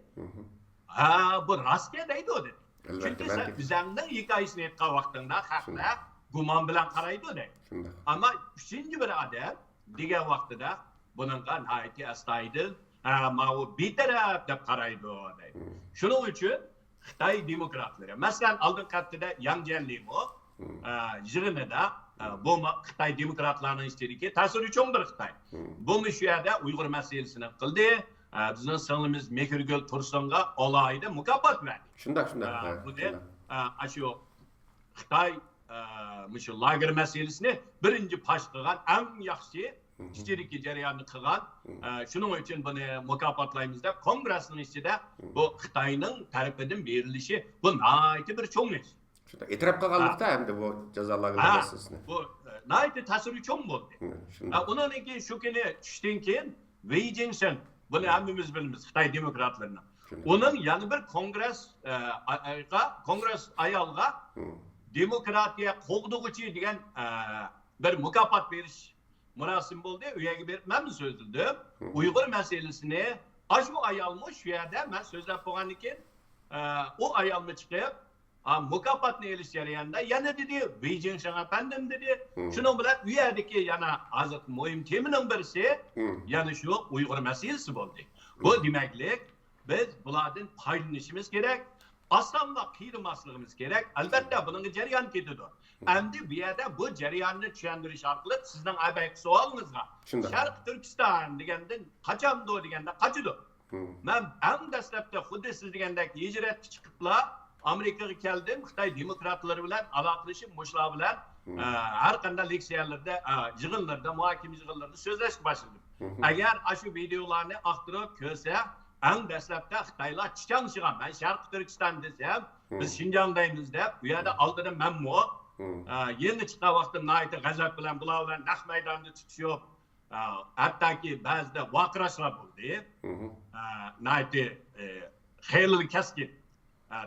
bu rostga deydi o dedi. Chunki sen bizning hikoyasini aytgan vaqtingda haqlar gumon bilan qaraydi deydi. Ama 3-chi bir odam degan vaqtida buningga nihoyatda astoydil mau betaraf deb qaraydi deydi. Shuning uchun Xitoy demokratlari, masalan, oldingi haftada Yang Jianlimo yig'inida bu Xitoy demokratlarining ichidagi ta'siri cho'ngdir Xitoy. Bu shu yerda Uyg'ur masalasini qildi. Bizning singlimiz Mehirgul Tursunga alohida mukofot berdi. Shundoq. Shu Xitoy shu lager masalasini birinchi pash qilgan eng yaxshi ichidagi jarayonni qilgan. Shuning uchun buni mukofotlaymiz deb kongressning ichida bu Xitoyning tarafidan berilishi bu nihoyatda bir cho'ng ish. Shunda e'tirof qilganlikda hamda bu jazolar masalasini. Bu nihoyatda ta'siri cho'ng bo'ldi. Undan keyin shu kuni tushdan keyin Wei Jingsheng, buni hammamiz bilamiz, Xitoy demokratlarini. Uning yana bir kongress ayolga demokratiya qo'g'dug'ichi degan bir mukofot berish murosim bo'ldi. U yerga berib men so'zladim. Uyg'ur masalasini shu ayolmi shu yerda men so'zlab qo'ygandan keyin u ayolni chiqib mukofotni elish jarayonida yana dedi Beijing efendim dedi. Shuning bilan u yerdagi yana hozir muhim temaning birisi yana shu Uyg'ur masalasi bo'ldi. Bu demaklik biz bulardan foydalanishimiz kerak. Aslanla qiyilmasligimiz kerak. Albatta bunun jarayon ketadi. Endi bu yerda bu jarayonni tushuntirish orqali sizning abayq savolingizga Sharq Turkiston degandan qachondir deganda qachidi. Men eng dastlabda xuddi siz degandek hijratga chiqiblar Amerikaga keldim, Xitoy demokratlari bilan aloqalashib, mushlar bilan har qanday leksiyalarda, yig'inlarda, muhokama yig'inlarida so'zlashib boshladim. Agar shu videolarni aqtirib ko'rsa, eng dastlabda Xitoylar chiqanchigan, men Sharq Turkiston desam, biz Xinjiangdaymiz deb, bu yerda oldida menmo endi chiqqan vaqtim nihoyatda g'azab bilan bular bilan naq maydonda tutishib, hattoki ba'zida vaqirashlar bo'ldi. Nihoyatda xeyli kaskin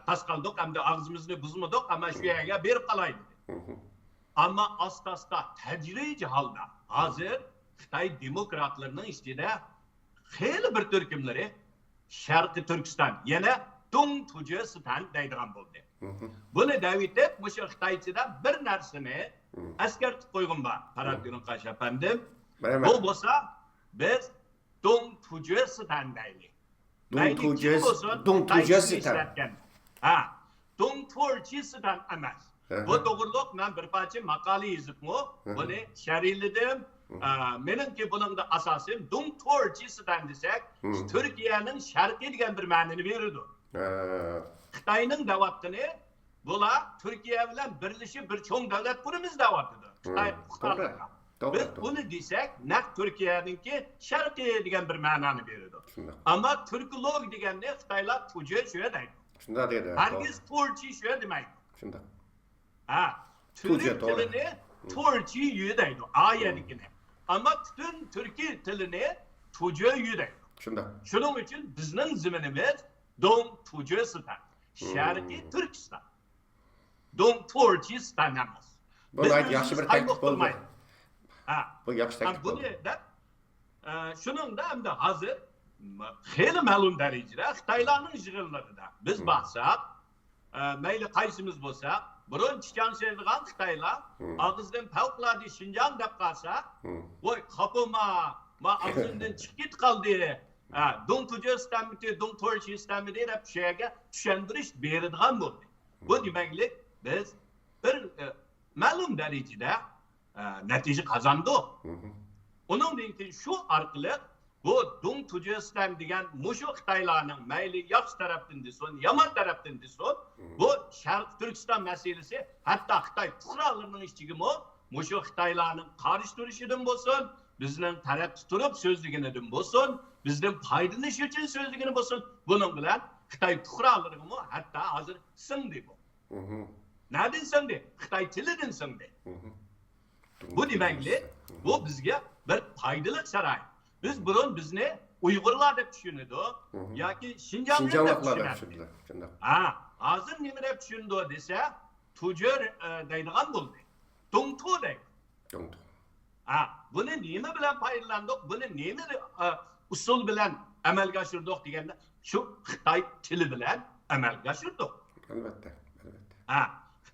tasqaldik, hamda og'zimizni buzmadik, ammo shu yerga berib qolaydi. Ammo asta-asta tadrijiy holda hozir Xitoy demokratlarining ichida xeyli bir turkumlari Sharqi Turkiston, yana Dong Tujistan deydigan bo'ldi. Buni Davidov o'sha Xitoychada bir narsani askartib qo'ygan bor. Paradyon Qash efendim. Bu bo'lsa biz Dong Tujistan deylik. Dong Tujistan. Dong Tujistan emas. Bu to'g'riliq men bir parcha maqola yozibmi, buni sharhladim. Menimki buningda asosim Dong Tujistan desak, Turkiyaning sharqi degan bir ma'noni beradi. Xitoyning da'vatini bular Turkiya bilan birlashib bir cho'ng davlat quramiz da'vatidir. Xitoy fuqarolariga. Biz buni desak, naq Turkiyaningki sharqi degan bir ma'noni beradi. Ammo turkolog deganda Xitoylar tuji shu deydi. Shunda deydi. Hargiz Turki shu demaydi. Shunda. Turk tilini Turki deydi, ayadikini. Ammo butun Turkiy tilini tuji deydi. Shunda. Shuning uchun bizning ziminimiz Dong Tujistan, Sharqiy Turkiston. Dong Turkiston emas. Bu yaxshi bir taklif bo'ldi. Bu yaxshi taklif bo'ldi. Shuningda hamda hozir xeyli ma'lum darajada Xitoylarning yig'inlarida biz bahsab, mayli qaysimiz bo'lsa, burun chiqanishadigan Xitoylar og'izdan favqulodda Xinjiang deb qolsa, voy qopima, ma og'zimdan chiqib qoldi. Dong Tujistonmi, Dong Turkistonmi deb shu yerga tushuntirish beradigan bo'ldi. Bu demaklik biz bir ma'lum darajada natija qozondik. Undan keyin shu orqali bu Dong Tujiston degan mushu Xitoylarning mayli yaxshi tarafdan desin, yomon tarafdan desin, bu Sharq Turkiston masalasi hatto Xitoy fuqarolarining ichigimi mushu Xitoylarning qarshi turishidan bo'lsin, bizning tarafda turib so'zligidan bo'lsin, bizning foydalanish uchun so'zligini bo'lsin, buning bilan Xitoy fuqarolarini hatto hozir singdi bu. Nereden singdi? Xitoy tilidan singdi. Bu demaklik, bu bizga bir foydali sharoit. Biz burun bizni Uyg'urlar deb tushunadi yoki Xinjianglar deb tushunadi. Hozir nima deb tushunadi desa, tujur deydigan bo'ldi. Dongtu deydi. Dongtu. Buni nima bilan foydalandik? Buni nima usul bilan amalga oshirdik deganda, shu Xitoy tili bilan amalga oshirdik. Albatta.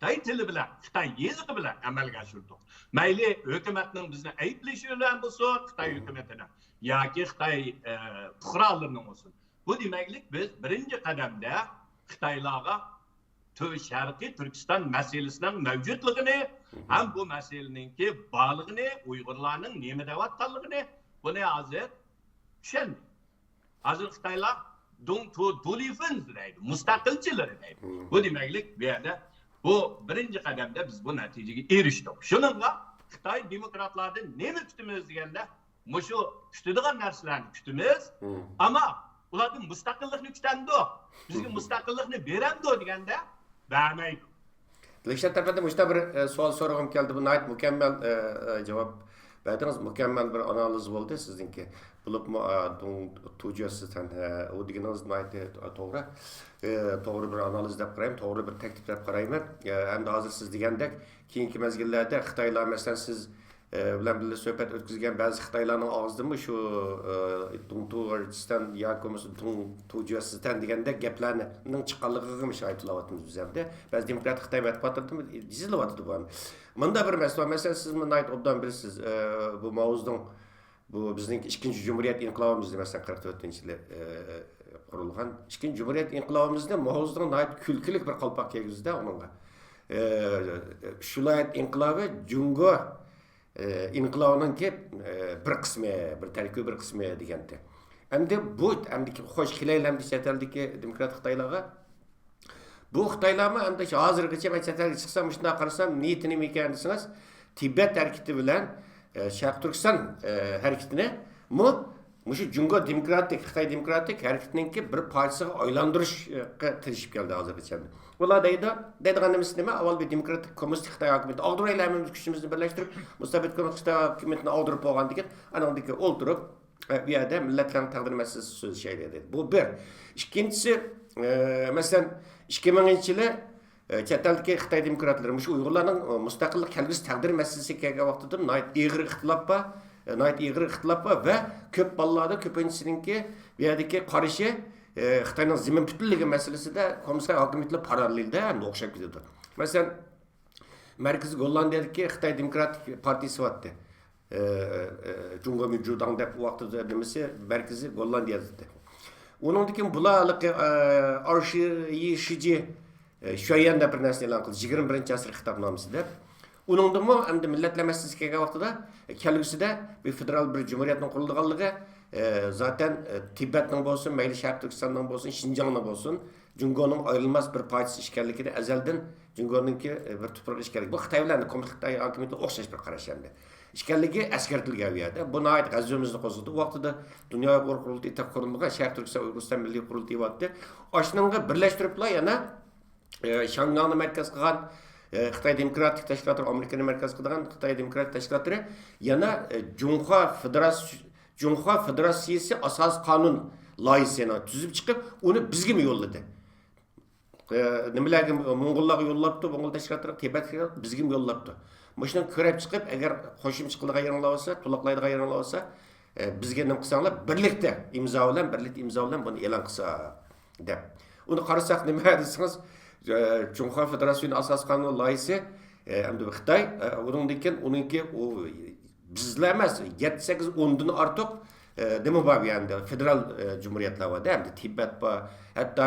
Xitoy tili bilan, Xitoy yezigi bilan amalga oshirdik. Mayli hukumatning bizni ayblashi bilan bo'lsin, Xitoy hukumatini yoki Xitoy fuqarolarining bo'lsin. Bu demaklik biz birinchi qadamda Xitoylarga Sharqiy Turkiston masalasining mavjudligini, ham bu masalaninki borlig'ini, Uyg'urlarning nima deyotganligini buni hozir tushundik. Hozir Xitoylar Dulifins deydi, mustaqilchilar deydi. Bu demaklik bu yerda bu birinchi qadamda biz bu natijaga erishdik. Shuningga Xitoy demokratlardan nima kutamiz deganda, mushu kutadigan narsalarni kutamiz, ammo ulardan mustaqillikni kutandi. Bizga mustaqillikni berandi deganda bermaydi. Dilshod tarafdan mushta bir savol so'rag'im keldi. Bu nayt mukammal javob berdingiz. Mukammal bir analiz bo'ldi sizningki. Bo'libmi tujasidan u deganingiz nayt to'g'ri. To'g'ri bir analiz deb qarayman, to'g'ri bir taklif deb qarayman. Endi hozir siz degandek, keyingi mezgillarda Xitoylar masalan siz bilan birga suhbat o'tkazgan ba'zi Xitoylarning og'zidanmi shu Turkiston yoki Tujasiston deganda gaplarning chiqqanligiga aytilyapmiz biz hamda. Ba'zi demokratik Xitoy matbuotlarida dizilyapti bu. Bunda bir masala, masalan siz buni aytib obdan bilasiz. Bu mavzuning bu bizning ikkinchi Cumhuriyet inqilobimiz masalan 44-yili qurilgan ikkinchi Cumhuriyet inqilobimizda mavzuning nayt kulkilik bir qalpoq kelgizdi uningga. Shulayat inqilobi Jungo inqilobiningki bir qismi, bir tarkibiy bir qismi deganda. Endi bu xo'sh kelaylarni chetaldagi demokratik Xitoylarga bu Xitoylarmi endi hozirgacha men chetalga chiqsam shunday qarasam niyati nima ekan desangiz, Tibet harakati bilan Sharq Turkiston harakatini mushu Jungo demokratik Xitoy demokratik harakatiningki bir parchasiga aylantirishga tirishib keldi hozirgacha. Ular deydigan nimasi nima? Avval bir demokratik kommunistik Xitoy hukumati ag'diraylarimiz kuchimizni birlashtirib, mustabid Xitoy hukumatini ag'dirib bo'lgan degan, anandagi o'ltirib, bu yerda millatlarning taqdiri masalasi so'z deydi. Bu bir. Ikkinchisi, masalan, 2000-yili chet eldagi Xitoy demokratlari mushu Uyg'urlarning mustaqillik kelgusi taqdiri masalasiga kelgan vaqtida nayt ig'ir ixtilof va ko'p bolalarda ko'pinchisiningki bu yerdagi qarishi Xitoyning zimin butunligi masalasida kommunist hokimiyatlar parallelda ham o'xshab ketadi. Masalan, Markaziy Gollandiyadagi Xitoy Demokratik partiyasi bor. Jungo Minjudang deb vaqtida nimasi Markaziy Gollandiyada. Uningdagi bularlik Arshi Shoyan deb bir narsa e'lon qildi 21-asr xitobnomasida. Uningdimi endi millatlar masalasiga kelgan vaqtida kelgusida bir federal bir jumhuriyatning qurilganligi zaten Tibetning bo'lsin, mayli Sharq Turkistonning bo'lsin, Xinjiangning bo'lsin, Jungoning ayrılmaz bir parçası işgallikini ezelden Jungo'nunki bir tuproq işgallik. Bu Xitoy bilan kommunist Xitoy hokimiyati o'xshash bir qarash endi. İşgalligi askartilgan bu yerda. Buni ayt g'azvimizni qo'zg'adi. Bu vaqtida dunyo qurultiyi taqdirilgan Sharq Turkiston Uyg'uriston milliy qurultiyi botdi. Oshningga birlashtiriblar yana Shanghayni markaz qilgan Xitoy demokratik tashkilotlari, Amerikani markaz qilgan Xitoy demokratik tashkilotlari yana Junxo Federatsiyasi asos qonun loyihasini tuzib chiqib, uni bizga yo'lladi. Nimalarga Mo'ng'ullarga yo'llabdi, Mo'ng'ul tashkilotlari Tibetga bizga yo'llabdi. Mashina ko'rib chiqib, agar qo'shimcha qiladigan yeringlar bo'lsa, to'laqlaydigan yeringlar bo'lsa, bizga nima qilsanglar, birlikda imzo bilan buni e'lon qilsa deb. Uni qarasak nima desangiz, Junxo Federatsiyasining asos qonun loyihasi endi Xitoy uningki bizlar emas 7-8-10 dan ortiq nima bor endi federal jumhuriyatlar bor endi Tibet bor, hatto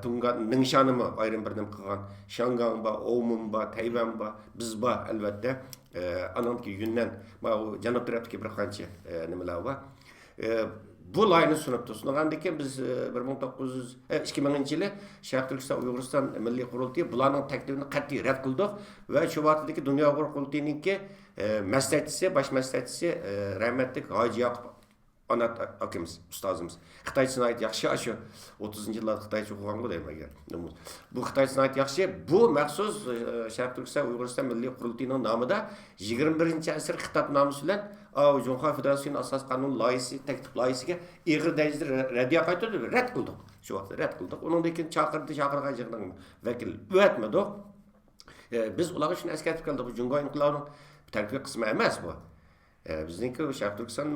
Tungan Ningshanimi ayrim bir nima qilgan, Shangang bor, Omun bor, Tayvan bor, biz bor albatta. Ananki Yunnan va Janubiy tarafdagi bir qancha nimalar bor. Bu loyihani sunib turgandan keyin biz 2000-yili Sharq Turkiston Uyg'uriston milliy qurultiyi bularning taklifini qat'iy rad qildik va shu vaqtdagi dunyo qurultiyininki maslahatchisi, bosh maslahatchisi rahmatli Hoji Yoqub Onat akamiz, ustozimiz. Xitoycha ayt yaxshi, shu 30-yillarda Xitoycha o'qigan deyman. Bu Xitoycha ayt yaxshi, bu maxsus Sharq Turkiston Uyg'uriston milliy qurultiyining nomida 21-asr xitobnomasi bilan Junxo Federatsiyasining asos qonun loyihasi, taklif loyihasiga ig'ir darajada raddiya qaytardi, rad qildik. Shu vaqtda rad qildik. Undan keyin chaqirgan yig'ning vakil o'tmadi. Biz ularga shuni eslatib keldik, bu Jungo inqilobining tarkibiy qismi emas bu. Bizningki Sharq Turkiston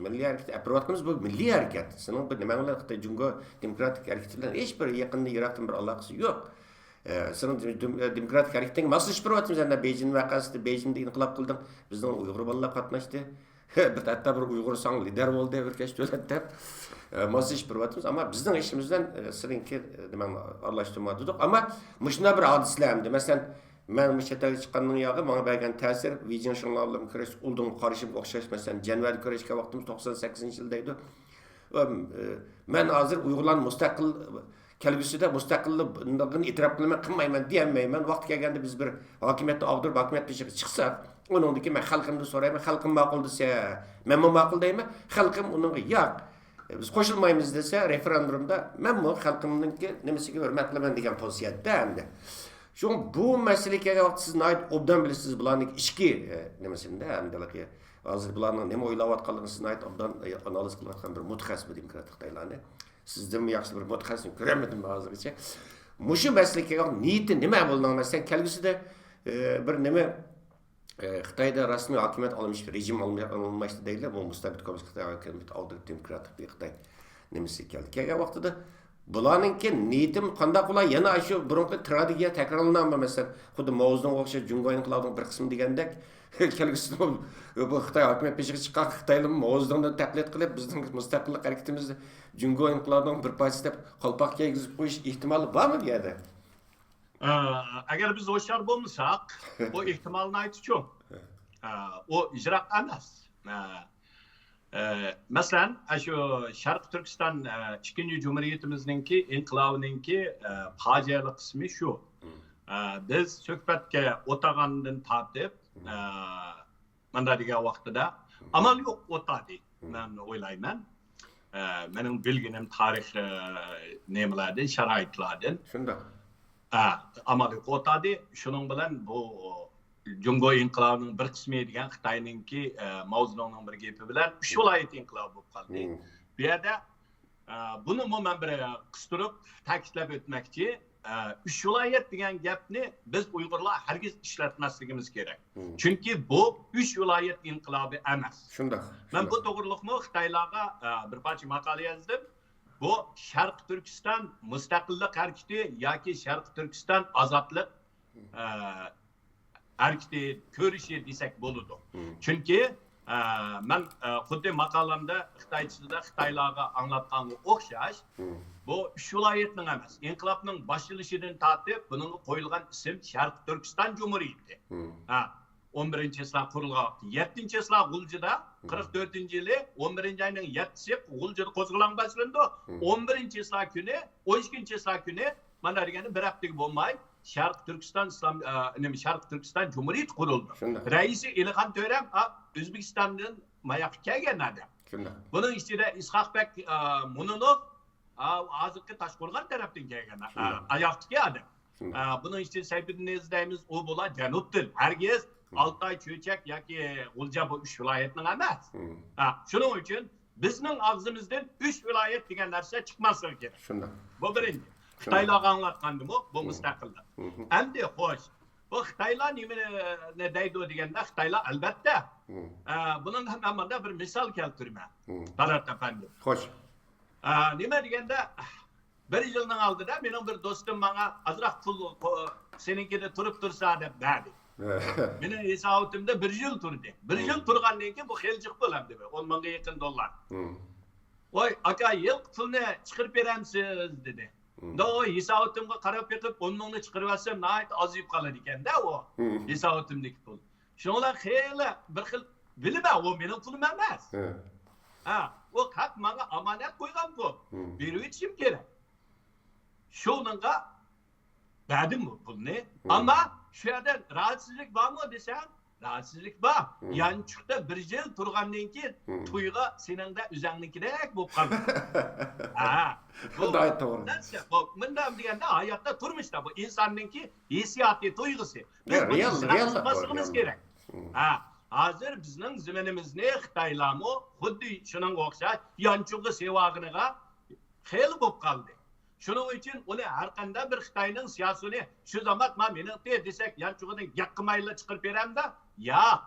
milliy harakat apparatimiz bu milliy harakat. Sening bir nima bilan Xitoy Jungo demokratik harakati bilan hech bir yaqinda yiroqdan bir aloqasi yo'q. Сен демократик характың масыш бір атым жаңа Бейжің вақасында Бейжіңді инқилап қылдың. Біздің ұйғыр балалар қатнашты. Bir hatta bir Uyghur sang lider oldu bir keş döletler. Masış bir vatımız ama bizden işimizden sizinki demen arlaştırmadık ama müşna bir hadislerdi. Mesela ben müşteri çıkanın yağı bana belki tesir Vision şunlarla kreş oldum karışıp okşaş mesela January kreşke vaktimiz 98 yıldaydı. Ben hazır Uygurların müstakil kelgüsüde müstakilliğini itiraf kılmayman diyemeyman. Vaqt kelganda biz bir hakimiyetni ag'dirib hakimiyet peşiga chiqsak, uningdiki men xalqimni so'rayman, xalqim ma'qul desa, men ma'qul deyman, xalqim uningga yo'q. Biz qo'shilmaymiz desa, referendumda men bu xalqimninki nimasiga hurmat qilaman degan pozitsiyada endi. Shu bu masalaga vaqt siz obdan bilasiz bularning ichki nimasida endi hozir bularning nima o'ylayotganligini siz obdan analiz qilayotgan bir mutaxassis demokratik Xitoylarni. Sizden yaxshi bir mutaxassis ko'ramadim hozirgacha. Mushu masalaga niyati nima bo'lgan sen kelgusida bir nima Xitoyda rasmiy hokimiyat olmish rejim olmashdi deydilar. Bu mustabid kommunist Xitoy hokimiyat oldirib demokratik bir Xitoy nimasi keldi. Kelgan vaqtida bularningki niyatim qanday qilay yana shu burunqi strategiya takrorlanma masalan xuddi Mao'dan o'xshash Jungoyinqilabning bir qismi degandek kelgusida bu Xitoy hokimiyat peshiga chiqqan Xitoylar Mao'dan taqlid qilib bizning mustaqillik harakatimizni Jungoyinqilabning bir parchasi deb qalpoq kiygizib qo'yish ehtimoli bormi bu yerda? Agar biz hoşar bo'lmasak, o ehtimolni aytishim. O ijroq emas. Masalan, shu Sharq Turkiston ikinci Cumhuriyetimizningki inqilobininki fojiali qismi shu. Biz suhbatga o'tagandan tortib, mana degan vaqtida amal yo'q o'tadi. Men o'ylayman. Mening bilginim tarix nemalardan, sharoitlardan. Shunda. Amal yo'q o'tadi. Shuning bilan bu Jungo inqilobining bir qismi degan Xitoyninki Mao'zedongning bir gapi bilan 3 viloyat inqilobi bo'lib qoldi. Bu yerda buni men bir qistirib ta'kidlab o'tmoqchi, 3 viloyat degan gapni biz Uyg'urlar hargiz ishlatmasligimiz kerak. Chunki bu 3 viloyat inqilobi emas. Shunda. Men bu to'g'riliqni Xitoylarga bir parcha maqola yozdim. Bu Sharq Turkiston mustaqillik harakati yoki Sharq Turkiston ozodlik harakati ko'rishi desak bo'ladi. Chunki men xuddi maqolamda Xitoychada Xitoylarga anglatganga o'xshash bu 3 viloyatning emas, inqilobning boshlanishidan tortib buning qo'yilgan ism Sharq Turkiston Cumhuriyati. 11-yilda qurilgan. 7-yilda G'uljida 44-yili 11-oyning 7-si G'uljida qo'zg'olon boshlandi. 11-yilda kuni, 12-yilda kuni mana degani bir haftaga bo'lmay Sharq Turkiston Sharq Turkiston Cumhuriyati qurildi. Raisi Ilham To'ram O'zbekistondan mayoq kelgan edi. Buning ichida Ishoqbek Mununov hozirgi Toshqo'rg'on tarafdan kelgan ayoqchi edi. Buning ichida Sayfiddin Nezdaymiz u bo'lar Janubdan. Hargiz Altay, Cho'chak yoki G'ulja bu 3 viloyatning emas. Shuning uchun bizning og'zimizdan 3 viloyat degan narsa chiqmasligi kerak. Shunda. Bu birinchi. Xitoylarga anglatgandim bu mustaqillik. Endi xo'sh, bu Xitoylar nima deydi deganda Xitoylar albatta buning hamda bir misol keltiraman. Talat efendim. Xo'sh. Nima deganda bir yilning oldida mening bir do'stim menga azroq pul seninkida turib tursa deb dedi. Mening hisobatimda 1 yil turdi. 1 yil turgandan keyin bu xeljiq bo'lamdi, 10 mingga yaqin dollar. Voy, aka, yil pulni chiqarib beramsiz dedi. Da o hisobatimga qarab yiqib 10 mingni chiqarib olsam, nayt ozib qoladi ekan-da o hisobatimdagi pul. Shunlar xeyli bir xil bilma, o mening pulim emas. O haq menga amonat qo'ygan pul. Berib o'tishim kerak. Shuningga berdim bu pulni, ammo shu yerda rahatsizlik bormi desam, rahatsizlik bor. Yanchiqda 1 yil turgandan keyin to'yga seningda o'zingnikidek bo'lib qoldi. Bunday to'g'ri. Bu bundan deganda hayotda turmushda bu insonningki hissiyoti, tuyg'usi. Biz real kerak. Hozir bizning zamonimizni Xitoylarmi xuddi shunga o'xshash yanchiqda sevag'iniga xel bo'lib qoldi. Shuning uchun uni har qanday bir Xitoyning siyosatini shu zaman men meni desak yanchiqdan yaqqmayla chiqarib beramda, yo'q.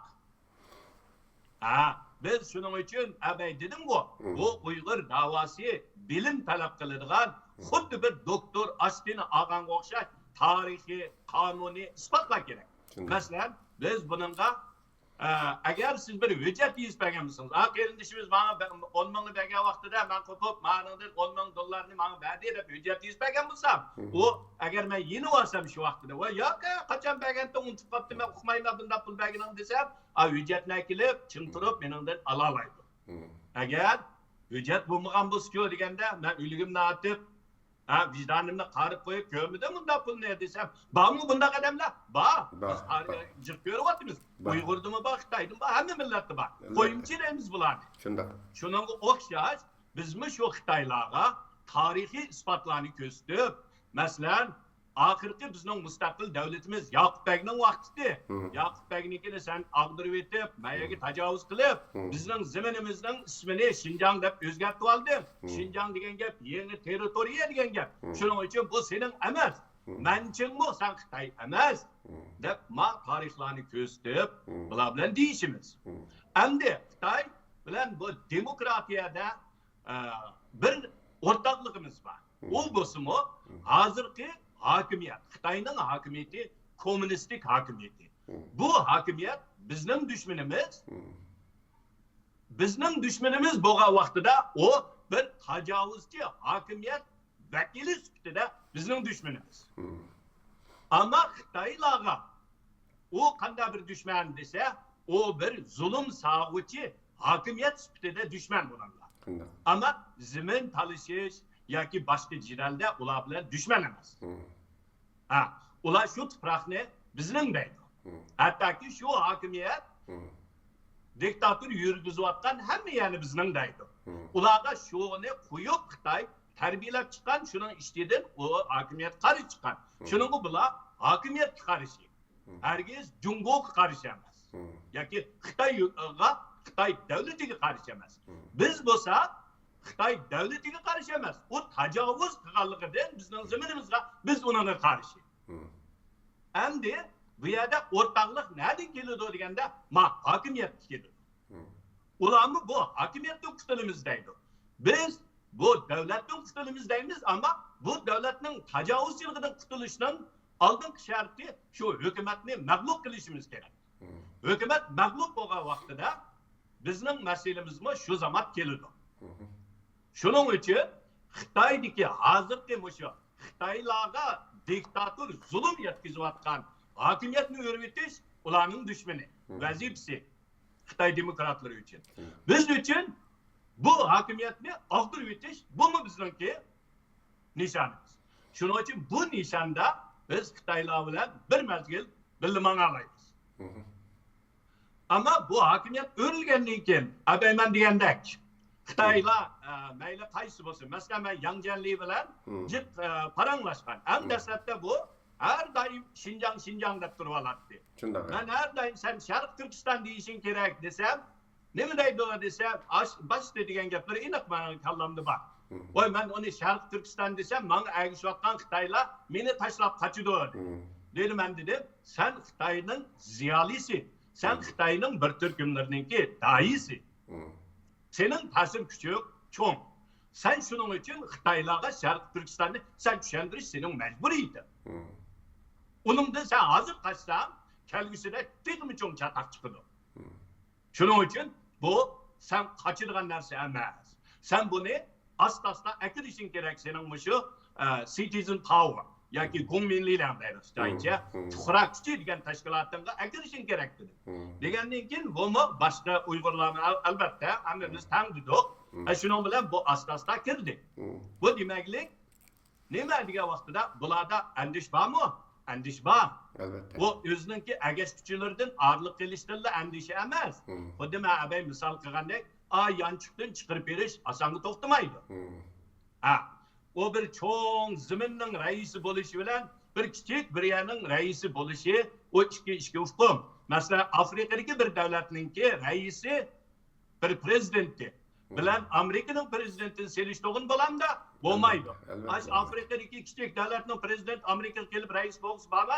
Biz shuning uchun abay dedim-ku, bu Uyg'ur davosi bilim talab qiladigan xuddi bir doktor Astin og'anga o'xshash tarihi, kanuni ispatlak gerek. Şimdi. Mesela biz bununla eğer siz bir hüccet ispegemirsiniz, kerindişimiz bana 10 mingni bergen vaqtida men qo'pib ma'nodir 10 ming dollarni menga berdi deb hüccet ispegen bo'lsam, u agar men yeni olsam shu vaqtida va yo'q qachon berganda unutib qolibdi men uqmayman bunda pul berganim desam, hüccetni kelib chin turib meningdan ola oladi. Agar hüccet bo'lmagan bo'lsa-ku deganda men uyligimni atib vicdanimni qarib qo'yib ko'rmidim bunda pul ne desam, bormi bunda odamlar? Bor. Biz jiq ko'ryapmiz. Uyg'urdimi bor, Xitoydimi bor, hamma millatda bor. Qo'yimchi deymiz bularni. Shunda. Shuningga o'xshash bizmi shu Xitoylarga tarixiy isbotlarni ko'rsatib, masalan, oxirgi bizning mustaqil davlatimiz Yoqubbekning vaqtida, Yoqubbeknikini sen ag'dirib etib, mayaga tajovuz qilib, bizning zaminimizning ismini Xinjiang deb o'zgartirib olding. Xinjiang degan gap yangi territoriya degan gap. Shuning uchun bu sening emas. Menchingmi sen Xitoy emas deb ma tarixlarni ko'rsatib, bular bilan deyishimiz. Endi Xitoy bilan bu demokratiyada bir o'rtoqligimiz bor. U bo'lsa-mu, hozirgi hakimiyet, Xitoyning hakimiyeti kommunistik hakimiyeti. Bu hakimiyet bizning düşmanimiz bo'lgan vaqtida o bir tajovuzchi hakimiyet vakili sifatida bizning düşmanimiz. Ama Xitoylarga o qanday bir düşman desa, o bir zulm sağuvchi hakimiyet sifatida düşman bo'ladi. Ama zamin talashish yoki boshqa jiralda ular bilan dushman emas. Ular shu tuproqni bizning deydi. Hattoki shu hokimiyat diktator yurgizayotgan hamma yani bizning deydi. Ularga shuni qo'yib Xitoy tarbiyalab chiqqan, shuning ishtidan u hokimiyat qarshi chiqqan. Shuning bular hokimiyatga qarshi. Hargiz Jungoga qarshi emas. Yoki Xitoy davlatiga qarshi emas. Biz bo'lsa Xitoy davlatiga qarshi emas. U tajovuz qilganligidan bizning zaminimizga biz unaga qarshi. Endi bu yerda o'rtoqlik nereden keladi deganda, hokimiyat keladi. Ularni bu hokimiyatdan qutulimiz deydi. Biz bu davlatdan qutulimiz deymiz, ammo bu davlatning tajovuzchiligidan qutulishning oldingi sharti shu hukumatni mag'lub qilishimiz kerak. Hukumat mag'lub bo'lgan vaqtida bizning masalamizmi shu zaman keladi. Shuning uchun Xitoydagi hozirgi mushu Xitoylarga diktator zulm yetkazayotgan hokimiyatni o'rgatish ularning dushmani, vazifasi Xitoy demokratlari uchun. Biz uchun bu hokimiyatni ag'dirib o'tish bumi bizningki nishonimiz. Shuning uchun bu nishonda biz Xitoylar bilan bir mazgil birga olaymiz. Ama bu hokimiyat o'rilgandan keyin, abayman degandek Xitoylar mayli qaysi bo'lsin, masalan men Yang Jianli bilan jiq paranglashgan. Eng dastlabda bu har doim Xinjiang deb turib oladi. Men har doim sen Sharq Turkiston deyishing kerak desam, nima deydi desam, boshda degan gaplar aniq mening kallamda bor. Voy men uni Sharq Turkiston desam, menga agishayotgan Xitoylar meni tashlab qochidi. Dedim men dedim, sen Xitoyning ziyolisi, sen Xitoyning bir turkumlarninki daisi. Senin ta'sir kuchi cho'ng. Sen shuning uchun Xitoylarga Sharq Turkistonni sen tushuntirish sening majburiydi. Uningda sen hozir qaçsan, kelgusida tegmi cho'ng chatoq chiqadi. Shuning uchun bu sen qochirgan narsa emas. Sen buni asta-asta akirishing kerak sening shu citizen power yoki ko'ngminliklar deymiz. Xitoycha tuxra kuchi degan tashkilotga akirishing kerak dedi. Degandan keyin buni boshqa Uyg'urlarni albatta hammamiz tangidik. Shuning bilan bu asta-asta kirdi. Bu demaklik nima degan vaqtida bularda andish bormi? Andish bor. Albatta. Bu o'zininki agash kuchlardan orliq qilishdanla andisha emas. Xuddi men abay misol qilgandek, yanchiqdan chiqarib berish osonga to'xtamaydi. O bir cho'ng zaminning raisi bo'lishi bilan bir kichik bir yerning raisi bo'lishi o ikki hukm. Masalan, Afrikadagi bir davlatningki raisi bir prezidenti bilan Amerikaning prezidentini selishtirgan bo'lamda bo'lmaydi. Afrikadagi kichik davlatning prezidenti Amerikaga kelib rais bo'lsa baba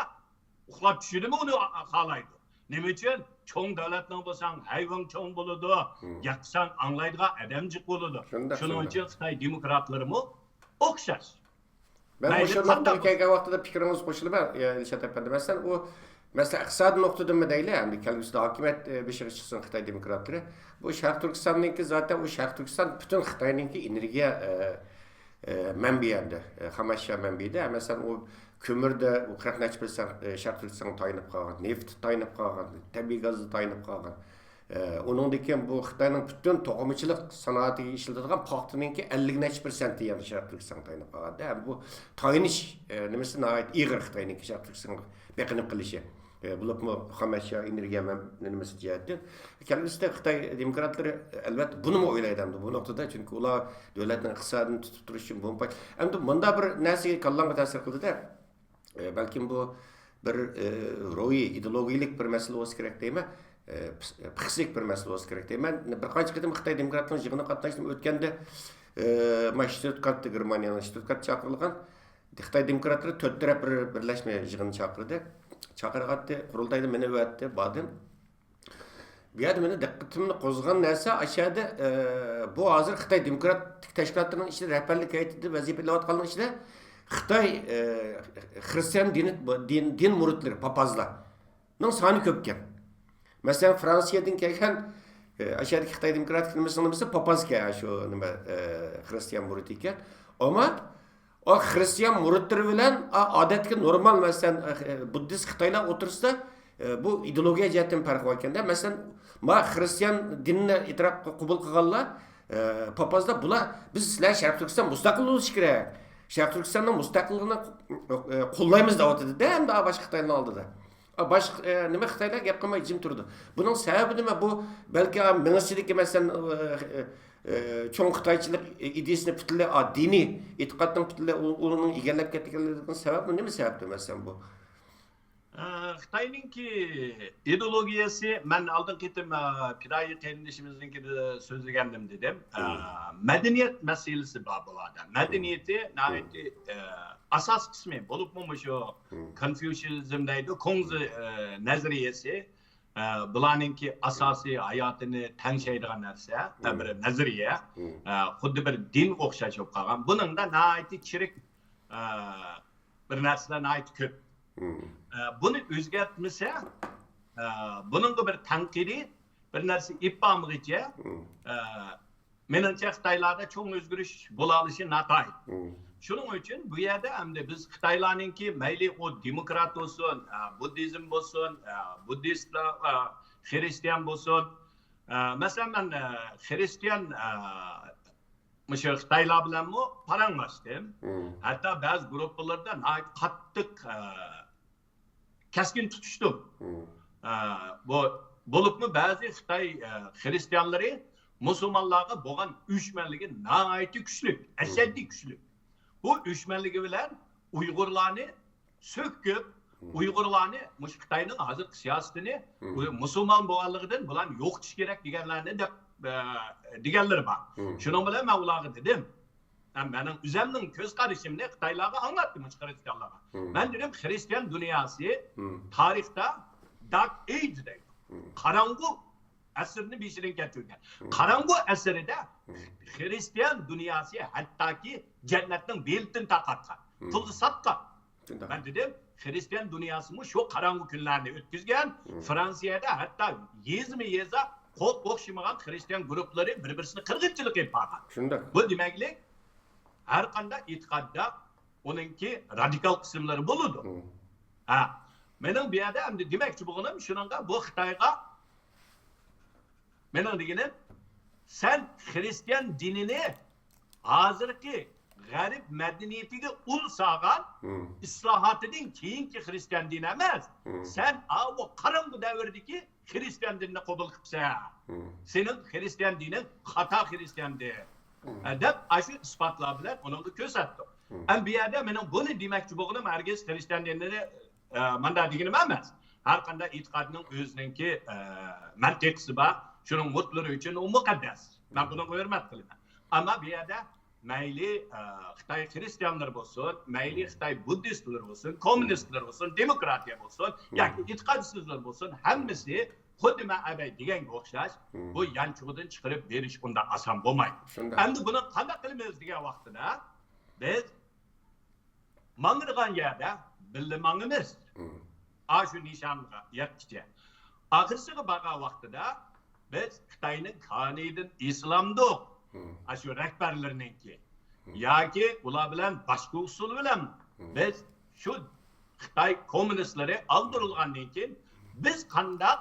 uxlab tushidimi uni xohlaydi. Nima uchun? Cho'ng davlatning bo'lsang hayvon cho'ng bo'ladi, yaqsan anglaydigan odamjiq bo'ladi. Shuning uchun Xitoy demokratlarimi o'xshash. Ben şu noktaya kelgen vaqtida fikriniz qo'shilaman, Dilshod efendi. Masalan, u mesela iqtisadi nuqtadan mı deyli, yani kelgusida hokimiyat beşiği çıksın Xitoy demokratlari. Bu Sharq Turkistonninki zaten o Sharq Turkiston bütün Xitoyninki energiya manbai endi, xomashyo manbaida. Masalan, o kömürde o 40% Sharq Turkiston tayinib qolgan, neft tayinib qolgan, tabiiy gazda tayinib qolgan. Onundan bu Xitoyning bütün to'qimachilik sanoatiga ishlatiladigan paxtaninki 50% yani Sharq Turkiston tayinib qolganda. Yani bu tayinish nimasi nihoyat ig'ir Xitoyninki Sharq Turkiston beqinib qilishi. Bulupmu xomashyo energiya nimasi jihatdan. Kelgusida Xitoy demokratlari albatta buni mi o'ylaydi bu nuqtada, chunki ular davlatning iqtisodini tutib turish uchun bu. Endi bunda bir narsaga kallanga ta'sir qildida. Balkim bu bir ro'yi ideologiyalik bir masala bo'lsa kerak deyman. Pixsik bir masala bo'lsa kerak deyman. Bir qancha qatim Xitoy demokratlarining yig'inida qatnashdim. O'tganda Stuttgart Germaniyaning Stuttgart chaqirilgan Xitoy demokratlari 4 taraf bir birlashma yig'inni chaqirdi. Chaqirganda qurultayda meni o'tdi, bordim. Bu yerda meni diqqatimni qo'zg'agan narsa aşağıda bu hozir Xitoy demokratik tashkilotining ichida rahbarlik hay'atida vazifa olayotganlar ichida Xitoy xristian din muritlari, papazlarning soni ko'p ekan. Masalan, Fransiyadan kelgan aşağıdaki Xitoy demokratik nimasi papazga shu nima xristian murit ekan. Ammo o Hristiyan muritleri bilen adetki normal mesela Buddhist Xitoylar otursa bu ideologiya jihatdan farqi bor ekanda. Mesela ma Hristiyan dinini itiraf qabul qilganlar papazlar bular biz sizlar Sharq Turkiston mustaqil bo'lish kerak. Sharq Turkistonning mustaqilligini qo'llaymiz deb aytdi. Ham da boshqa Xitoylar oldida. Boshqa nima Xitoylar gap qilmay jim turdi. Buning sababi nima? Bu balki mingischilik masalan çoğun Xitoychilik ideyasini butunlay diniy e'tiqodning butunlay uning egallab ketganligining sababi nima sababdir masalan bu? Xitoyninki ideologiyasi men oldin ketim pirayi qeyindishimizningida so'zlagandim dedim. Madaniyat masalasi bor bo'ladi. Madaniyati nihoyatda asos qismi bo'libmi shu Confucianism deydi, Kongzi nazariyasi bularninki asosiy hayotini tangshaydigan narsa, bir nazariya, xuddi bir din o'xshash bo'lib qolgan. Buningda nihoyatda chirik bir narsalar nihoyat ko'p. Buni o'zgartmasa, buningga bir tanqidiy bir narsa ipamg'icha menimcha Xitoylarda cho'ng o'zgarish bo'la olishi noto'g'ri. Shuning uchun bu yerda hamda biz Xitoylarninki mayli o demokrat bo'lsin, buddizm bo'lsin, buddistlar, xristian bo'lsin. Masalan, men xristian mushu Xitoylar bilan paranglashdim. Hatto ba'zi guruhlarda qattiq kaskin tutishdim. Bu bo'libmi ba'zi Xitoy xristianlari musulmonlarga bo'lgan uyushmanligi nihoyatda kuchli, ashaddiy kuchli. Bu uyushmanligi bilan Uyg'urlarni söküp, Uyg'urlarni mush Xitoyning hozirgi siyosatini musulmon bo'lganligidan bular yo'qotish kerak deganlarni deb deganlar bor. Shuning bilan men ularga dedim. Mening o'zimning ko'z qarashimni Xitoylarga anlatdim xristianlarga. Men dedim xristian dunyosi tarixda dark age deydi. Qarang'u asrni beshidan kechirgan. Qarang'u asrida Hristiyan dunyosi hattoki jannatning beltini taqatgan. Pulni satgan. Ben dedim Hristiyan dunyosi shu qarang'u kunlarni o'tkazgan. Fransiyada hatto yeza qo'l o'xshamagan Hristiyan guruhlari bir-birini qirg'inchilik qilib qolgan. Bu demaklik har qanday e'tiqodda uningki radikal qismlari bo'ladi. Mening bu yerda endi demoqchi bo'lganim shuningga bu Xitoyga mening deganim sen Hristiyan dinini hozirgi g'arb madaniyatiga ul sog'an islohotdan keyingi Hristiyan dini emas. Sen o qarang'u davrdagi Hristiyan dinini qabul qilibsan. Sening Hristiyan dining xato Hristiyan din. Deb shu isbotlar bilan unga ko'rsatdim. Bu yerda mening buni demoqchi bo'lganim hargiz Hristiyan dinini manda deganim emas. Har qanday e'tiqodning o'zininki mantiqsi bor. Shuning mutlari uchun u muqaddas. Men buni hurmat qilaman. Ammo bu yerda mayli Xitoy xristianlar bo'lsin, mayli Xitoy buddistlar bo'lsin, kommunistlar bo'lsin, demokratiya bo'lsin, yoki e'tiqodsizlar bo'lsin, hammasi xuddi men abay deganga o'xshash bu yanchug'idan chiqarib berish undan oson bo'lmaydi. Endi buni qanday qilamiz degan vaqtida biz mangırgan yerde billi mangımız. Aşu nişanlığa yaktıca. Ahırsığı bağa vaxtıda biz Xitayning kanidin İslam'da aşu rehberlerininki. Yaki ular bilen başka usul bilen biz şu Xitay komünistleri aldırılgandan keyin biz qandaq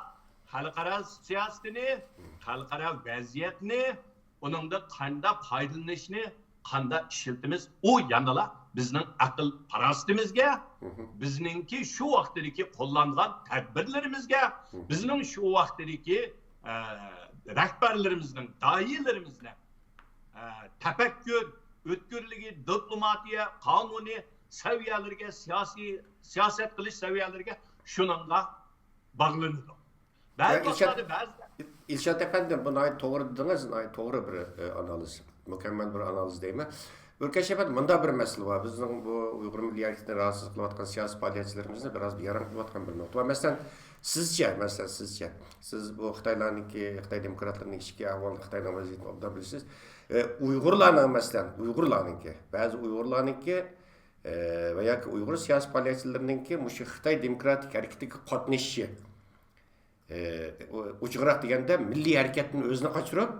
xalqaro siyosetini, xalqaro vaziyatni, uningda qandaq foydalanishni, qandaq ishlatimiz, u yanala bizning aql parastimizga, bizningki shu vaqtdagi qo'llangan tadbirlarimizga, bizning shu vaqtdagi rahbarlarimizning, doiralarimizning tafakkur, o'tkirligi, diplomatiya, qonuniy saviyalarga, siyosat qilish saviyalariga shuningga bog'lanadi. İlşat efendim, bunu ait doğru dediniz, ait doğru bir analiz, mükemmel bir analiz değil mi? Ülkeş efendim, bunda bir mesele var. Bizim bu Uygur Milli Hareketi'ne rahatsız kılavatkan siyasi faaliyetçilerimizde biraz bir yaran kılavatkan bir nokta var. Mesela sizce, siz bu Xitay demokratlarının işki ahval, Xitay'ın vaziyetini obdan bilirsiniz. Uygurlarınki, bazı Uygurlarınki veya ki Uygur siyasi faaliyetçilerininki muşu Xitay demokratik hareketdeki qatnaşışı. Uçuğurak degende milli hareketini özüne kaçırıp,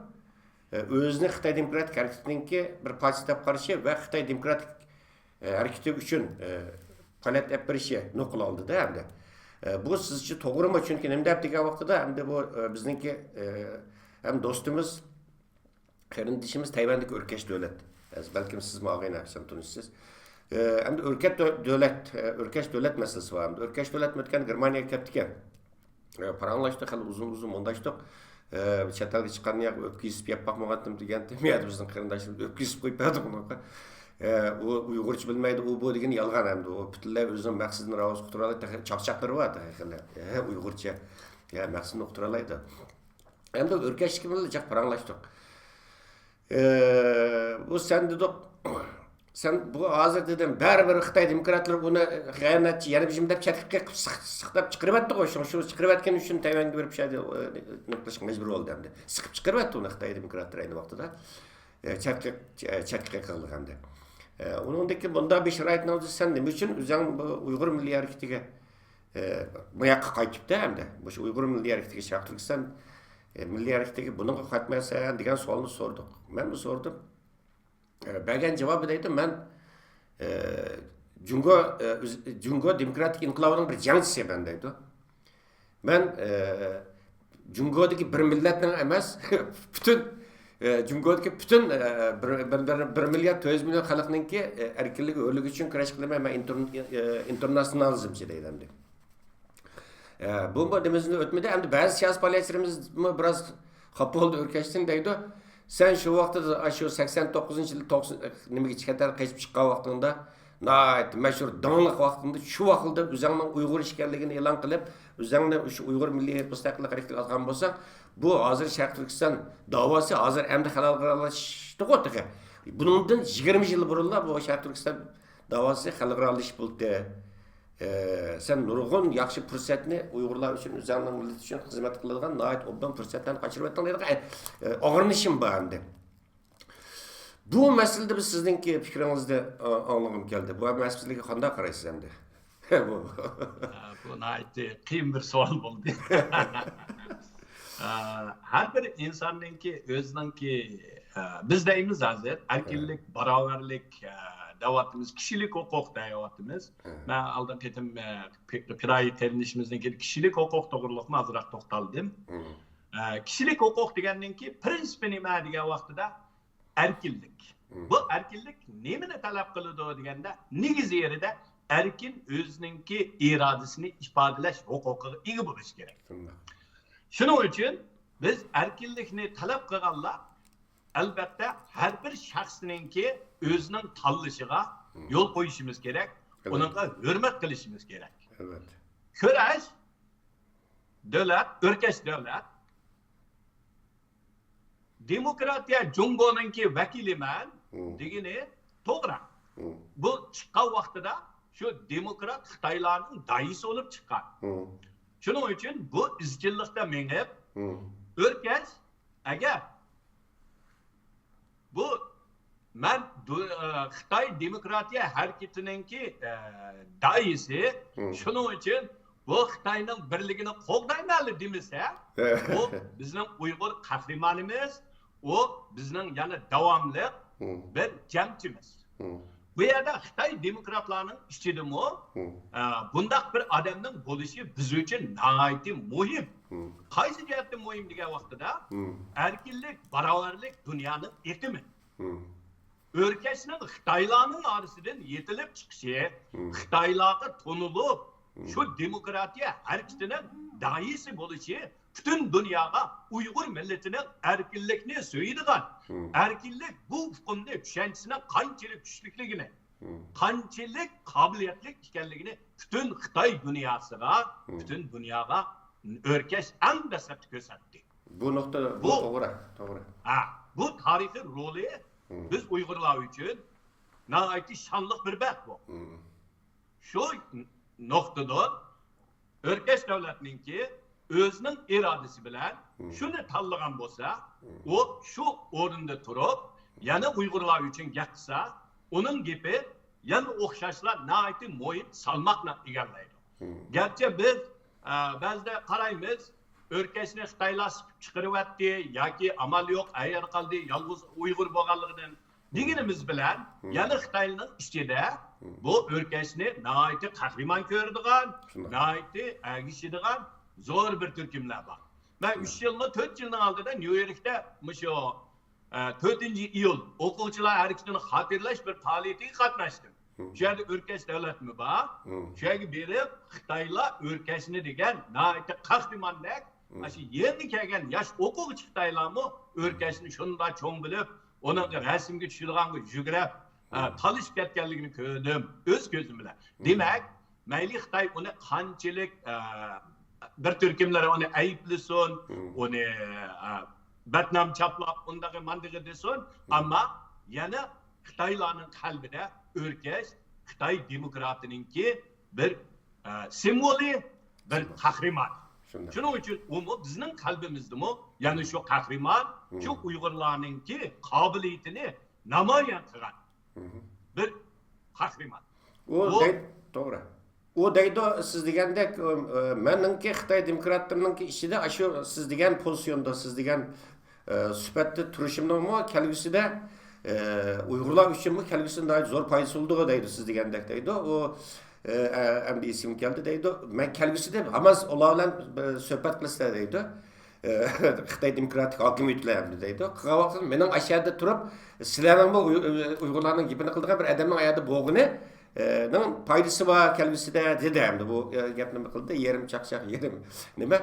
özüne Xitay demokratik hareketininki bir partisi karşı ve Xitay demokratik hareketi üçün palet yapırışı nokul aldı da hem de. Bu sizce doğru mu? Çünkü hem de yaptığı vaxtıda hem de bu bizninki hem dostumuz, kardeşimiz Tayvan'daki ürkeş devlet. Belki siz mağayın yapsam tanışsınız. Hem de ürkeş devlet meselesi var. Ürkeş devlet metken Germaniya keptiken. Paranlaştık, uzun mondaştık. Çatalga çıkanı yak öpküsüp yapmak mağattım degen demeydi bizim kardeşimiz. Öpküsüp koymadık onu. O Uygurca bilmeydi, o bu degen yalgan hem de. O bütünler özünün məqsədini ravuz kuturalay, çakçakları var da. Uygurca məqsədini kuturalıydı. Hem de ürkeş kimlerle çok paranlaştık. Bu sen dedik, sen bu hazır dedim, bari Xitay demokratları bunu xıyanatçı, yani bizim de çatıkka sıkıp çıkırıp ettik o şu çıkırıp etken üçün Tayvan'da bir şey noktaşık mecbur oldu hem de. Sıkıp çıkırıp etti onu Xitay demokratları aynı vaxtıda. Çatıkka kaldık hem de. Onundaki bunda bir şirayet ne oldu sen demiş için üzerine bu Uygur Milli Hareketi'ne mıyakka kaytıp da hem de. Bu Uygur Milli Hareketi'ne Türkistan Milli Hareketi'ne bunun katmayasa degen sualını sorduk. Ben mi sordum? Bergen cevabı deydim ben Cungo Demokratik İnkılabı'nın bir cancısı ben deydim. Ben Cungo'daki bir milletten emez bütün Cungo'daki bütün 1 milyar 200 milyon halkınınki erkinlik ölük için kıraş kılmaya ben internasyonalizm şey deydim. Bu demezinde ötmedi hem de bazı siyasi faaliyetlerimiz biraz kapı oldu ürkeştin deydi. Sen şu vaxtda şu 89 yıl 90 nimaga chiqatar qaytib chiqqan vaqtında nayt mashhur danglik vaqtında şu vaqtda o'zingning Uyg'ur ekanligini e'lon qilib, o'zingni shu Uyg'ur milliy mustaqillik harakatiga olgan bo'lsang, bu hozir Sharq Turkiston davosi hozir endi xalqaralashdi qo'tiga. Bundan 20 yil burunlar bu Sharq Turkiston davosi xalqaralash bo'ldi. Sen nurg'un yaxshi fursatni Uyg'urlar uchun, o'zingning millat uchun xizmat qiladigan nayt obdan fursatdan qochirib o'tding deydi. Og'rinishim bor endi. Bu meselede biz sizinki fikringizni anlamam geldi. Bu meseleye qanday qaraysiz endi? Bu qiyin bir savol bo'ldi. Har bir insonninki o'zininki biz deymiz hozir erkinlik, barobarlik davatimiz, kişilik hukuk davatimiz. Ben aldan ketim pirayi terinişimizdeki kişilik hukuk doğruluğuna azırak toxtaldım. Kişilik hukuk degendinki prinsipi nima degan vaqtida erkinlik. Bu erkinlik nemini talab qiladi deganda negiz yerida erkin o'zininki irodasini ifodalash huquqiga ega bo'lish kerak. Shuning uchun biz erkinlikni talab qilganlar albatta har bir shaxsninki o'zining tanlashiga yo'l qo'yishimiz kerak, unga hurmat qilishimiz kerak. Evet. Kurash davlat, o'rkash davlat demokratiya Jungo'ninki vakiliman degani to'g'ri. Bu chiqqan vaqtida shu demokrat Xitoylarning daisi bo'lib chiqqan. Shuning uchun bu izchillikda mengib o'rkash agar bu men Xitoy demokratiya harakatininki daisi shuning uchun bu Xitoyning birligini qo'llaydi demasa, bu bizning Uyg'ur qahramonimiz, u bizning yana davomli bir jamchimiz. Bu yerda Xitoy demokratlarning ichidami bundaq bir odamning bo'lishi biz uchun nihoyatda muhim. Qaysi jihatdan muhim degan vaqtida erkinlik, barobarlik dunyoning iqimi. O'rkashning Xitoylarning orasidan yetilib chiqishi, Xitoylarga to'nilib, shu demokratiya harakatining daisi bo'lishi bütün dunyoga Uyg'ur millatining erkinlikni so'yadigan, erkinlik bu ufqunda tushunchasining qanchalik kuchliligini, qanchalik qobiliyatli ekanligini bütün Xitoy dunyosiga, bütün dunyoga o'rkash eng dastlab ko'rsatdi. Bu nuqta to'g'ri. Bu tarixiy roli biz Uyg'urlar uchun nihoyatda shonli bir baxt bu. Shu nuqtada o'rkash davlatninki o'zining irodasi bilan shuni tanlagan bo'lsa, u shu o'rinda turib, yana Uyg'urlar uchun gapsa, uning gapi yana o'xshashlar nihoyatda muhim salmoqni egallaydi. Garchi biz ba'zida qaraymiz, o'rkashni Xitoylar chiqaryapti yoki amal yo'q, ayar qoldi, yolg'iz Uyg'ur bo'lganligidan deganimiz bilan yana Xitoyning ichida bu o'rkashni nihoyatda qahramon ko'radigan, nihoyatda agishadigan zo'r bir turkumlar bor. Men 3 yilmi 4 yilning oldida Nyu-Yorkda musho 4-iyul o'quvchilar harakatini xotirlash bir faoliyatiga qatnashdim. Shu yerda o'rkash davlatmi bor? Shu yerga berib Xitoylar o'rkashni degan nihoyatda qahramonlik, shu yangi kelgan yosh o'quvchi Xitoylarmi o'rkashni shunday cho'ng bilib, uning rasmga tushirganga yugurib, talishib ketganligini ko'rdim o'z ko'zim bilan. Demak, mayli Xitoy uni qanchalik bir turkumlar uni ayblasin, uni batnam chaplab undagi mandiga desin, ammo yana Xitoylarning qalbida o'rkash Xitoy demokratininki bir simvoli, bir qahramon. Shuning uchun u bizning qalbimizdami, ya'ni shu qahramon, shu Uyg'urlarninki qobiliyatini namoyon qilgan bir qahramon. To'g'ri. O deydi siz degandek, meningki Xitoy demokratlarininki ichida shu siz degan pozisyonda, siz degan sifatda turishimni kelgusida Uyg'urlar uchun kelgusida zo'r foydasi bo'ldi deydi siz degandek deydi. O endi esim keldi deydi. Men kelgusida hamma ular bilan suhbat qilsa deydi. Xitoy demokratik hokimiyatlar deydi. Qavaqsin mening aşağıda turib, sizlarning bu Uyg'urlarning gapini qildigan bir odamning oyog'ida bo'g'ini foydasi bor kelgusida dedi hamda bu gapni qildi, yerim chaqchaq yerim. Nima?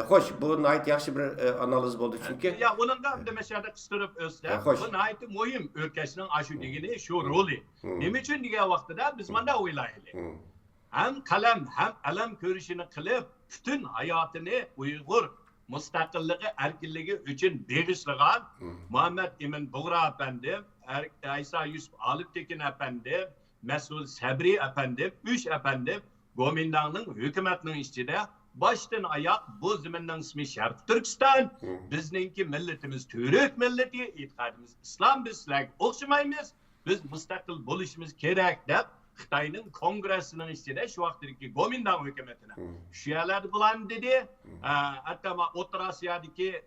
Xo'sh, bu nihoyat yaxshi bir analiz bo'ldi chunki. Ya uningda hamda mashada qistirib o'sda, bu nihoyat muhim o'rkashning ashu degani shu roli. Nima uchun degan vaqtida biz mana o'ylaylik. Ham qalam, ham alam ko'rishini qilib, bütün hayotini Uyg'ur mustaqilligi, erkinligi uchun beg'ishlagan Muhammad Emin Bug'ra efendim, Aysa Yusuf Aliptekin efendim, Mesut Sabri efendim, 3 efendim, Gomindan'ın hükümetinin içinde baştan ayak bu zamanın ismi Şarkı Türkistan, bizninki milletimiz Türk milleti, itikadımız İslam, bizler okşamayız, biz müstakil buluşumuz gerek de Xitoyning kongresining içinde şu vaqtdagi Gomindan hükümetine şu yerlerde bulan dedi. Hatta O'rta Osiyodagi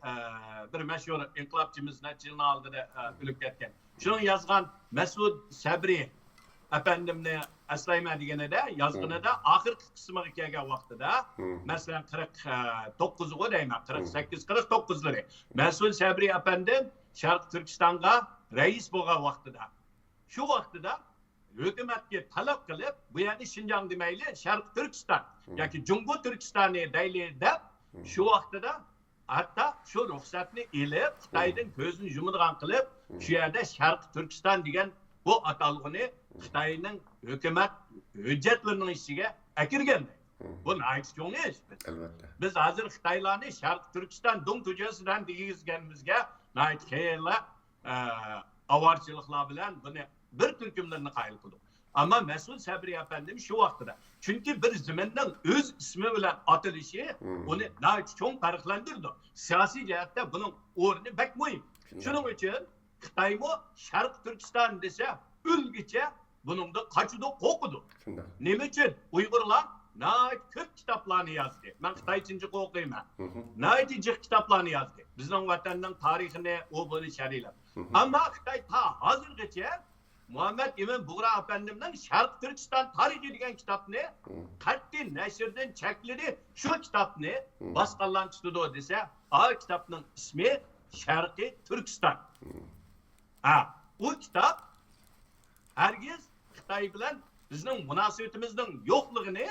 bir mashhur inqilobchimiz necha yilning oldida o'lib ketgan. Shuni yozgan Mesut Sabri efendimni aslayman deganida yozganida oxirgi qismiga kelgan vaqtida masalan 49 deyman 48-49'ları Mesut Sabri efendim Sharq Turkistonga rais bo'lgan vaqtida shu vaqtida hükümetke talep qilib bu yerni Şinjan demayli Sharq Turkiston yoki Jungo Turkistonni deyli deb shu vaqtida hatta shu ruxsatni elib Xitoydan ko'zini yumadigan qilib shu yerda Sharq Turkiston degan bu atalg'ini Xitoyning hukumat hujjatlarining ichiga akirgan. Bu nihoyat cho'ng ish. Albatta. Biz hozir Xitoylarni Sharq Turkiston dong tujasidan degizganimizga nihoyat xeyla avarchiliklar bilan buni bir turkumlarni qayil qildik. Ammo Mesut Sabri efendim shu vaqtida chunki bir zamandan o'z ismi bilan atilishi uni nihoyat cho'ng farqlantirdi. Siyosiy jihatda buning o'rni bak muhim. Shuning uchun Xitaymi Sharq Turkiston desa, o'lgicha buningda qachuda qo'qidi. Nima uchun? Uyg'urlar nayt ko'p kitoblarni yozdi. Men Xitoycha o'qiyman. Nayt jiq kitoblarni yozdi. Bizning vatanning tarixini o buni sharhlab. Ammo Xitoy ta hozirgacha Muhammed İmin Buğra Efendim'den Sharq Turkiston tarixi degan kitobni qat'iy nashrdan chekladi. Shu kitobni boshqalarning tutdi desa, o kitobning ismi Sharqiy Turkiston. O kitob hargiz Xitoy bilan bizning munosabatimizning yo'qligini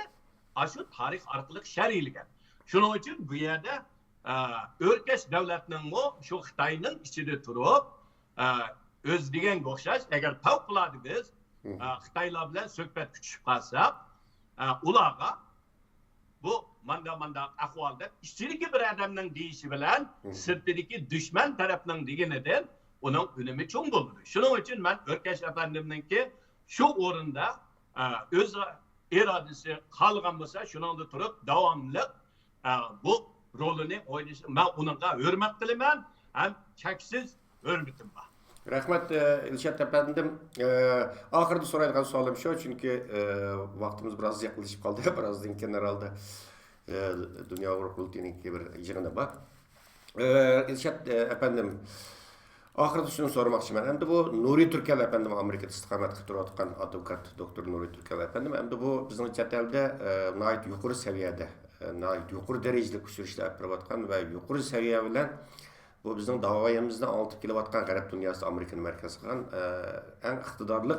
shu tarix orqali sharhlagan. Shuning uchun bu yerda o'rkash davlatning shu Xitoyning ichida turib o'z deganga o'xshash, agar favqulodda biz Xitoylar bilan suhbat kuchib qolsak, ularga bu manda ahvolda ichidagi bir odamning deyishi bilan sirtidagi dushman tarafning deganidan uning unumi cho'ng bo'ldi. Shuning uchun men O'rkash Efendimninki shu o'rinda o'z irodasi qolgan bo'lsa, shuningda turib davomli bu rolini o'ynashi, men unga hurmat qilaman, ham cheksiz hurmatim bor. Rahmat İlşat efendim. Ahırda soraydigan sualım şu, çünkü vaktimiz biraz yaklaşıp kaldı. Birazdan kenar aldı. Dünya Kurultayı'nın bir yığını var. İlşat efendim, ahırda şunu sormak için hem de bu Nuri Türkel efendim Amerika'da istikamet kıtıratan avukat doktor Nuri Türkel efendim hem de bu bizim çetelde nait yukarı seviyede, nait yukarı dereceli küsürüşler yapılatkan ve yukarı seviye bilen bu bizning davayimizdan olib kelayotgan G'arb dunyosi Amerikani markaz qilgan eng iqtidorli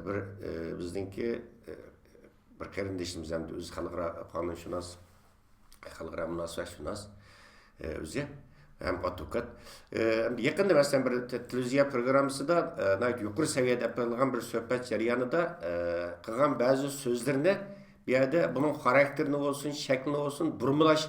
bir bizningki bir qarindishimiz hamda o'zi xalqaro qonunshunos, xalqaro munosabatshunos o'zi ham advokat. Yaqinda masalan bir televiziya programmasida yuqori saviyada yapilgan bir suhbat jarayonida qilgan ba'zi so'zlarni bu yerda buning xarakterini olsun, shaklini olsun burmalash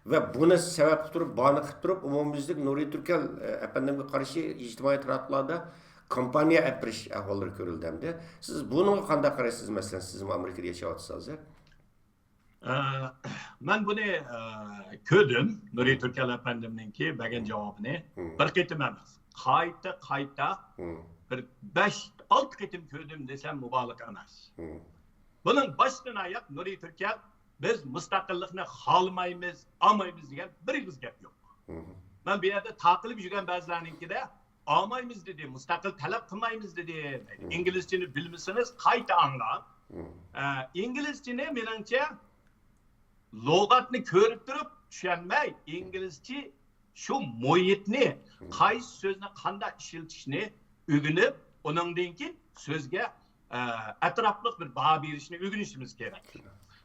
ve buna sebep tutup, bağını kıtırıp, umumimizlik Nuri Türkel efendimle karşı ictimai taraflarda kampanya yapış ahvalları görüldü hem de. Siz bunu kanda karşısınız mesela, sizin Amerika'da yaşayacaksınız. Ben bunu kördüm, Nuri Türkel efendimninki bagan cevabını. Bir ketim emas. Qayta bir 5-6 ketim kördüm desem mübalağa emas. Bunun baştan ayak Nuri Türkel biz mustaqillikni xohlamaymiz, olmaymiz degan bir gap yo'q. Men bu yerda taqilib yurgan ba'zilarninkida olmaymiz dedi, mustaqil talab qilmaymiz dedi. İngilizchani bilmasiniz, qayta anglang. İngilizchani menimcha lug'atni ko'rib turib tushunmay, İngilizcha shu muhitni, qaysi so'zni qanday ishlatishni o'rganib, uningdan keyin so'zga atrofli bir baho berishni o'rganishimiz kerak.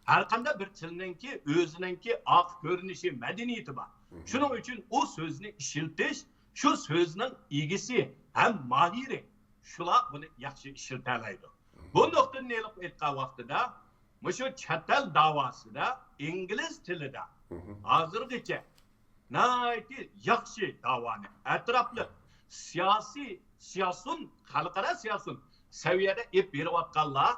Her qanday bir tilninki o'zininki oq ko'rinishi, madaniyati bor. Shuning uchun o so'zni ishiltish, shu so'zning egisi ham mahiri shular buni yaxshi ishiltalaydi. Bu nuqtani olib aytgan vaqtida, shu chet el davosida ingliz tilida hozirgacha nayki yaxshi davoni atrofli siyosun, xalqaro siyosun saviyada ep berayotganlar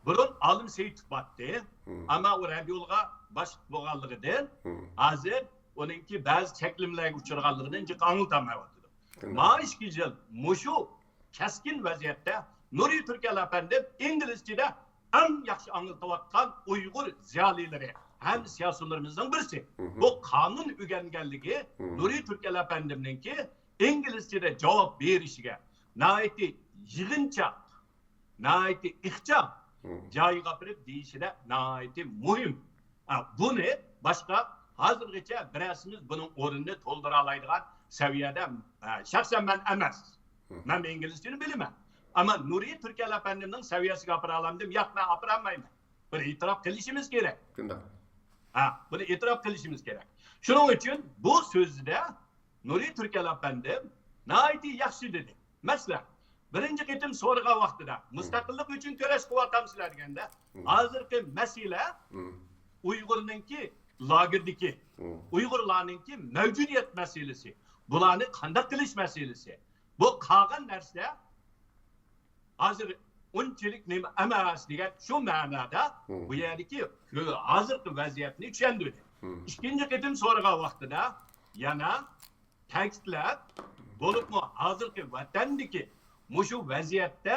burun Alim Seyitov batdi. Ama o Rabiulga başlık bo'lganligidan hozir uninki ba'zi cheklimlarga uchraganligidan jiq anglatamayapti. Ma'ishki yil mushu keskin vaziyatda Nuri Türkel efendim İngilizcede en yaxshi anglatayotgan Uyg'ur ziyolilari hem siyosatlarimizdan birisi. Bu qonun o'rganganligi Nuri Türkel efendimninki İngilizcede javob berishiga naiti yig'inchoq, naiti ixcham joyiga gapirib deyishida naiti muhim. Bunu başka hozirgacha birazimiz bunun o'rnini to'ldira oladigan saviyada shaxsan men emas. Men inglizchani bilaman. Ama Nuri Türkel efendimning saviyasiga gapira olamdim, yo'q, men gapira olmayman. Buni e'tirof qilishimiz kerak. Buni e'tirof qilishimiz kerak. Shuning uchun bu so'zida Nuri Türkel efendim naiti yaxshi dedi. Masalan, birinchi qitim so'rg'a vaqtida mustaqillik uchun kurash qilyapsizlar deganda, hozirgi masala Uyg'urninki lagirdagi Uyg'urlarninki mavjudiyat masalasi, bularni qanday qilish masalasi. Bu qolgan narsa hozir unchalik nima emas degan shu ma'noda bu yerdagi hozirgi vaziyatni tushundirdi. Ikkinchi qitim so'rg'a vaqtida yana ta'kidlab, bo'libmi hozirgi vatandagi mushu vaziyatda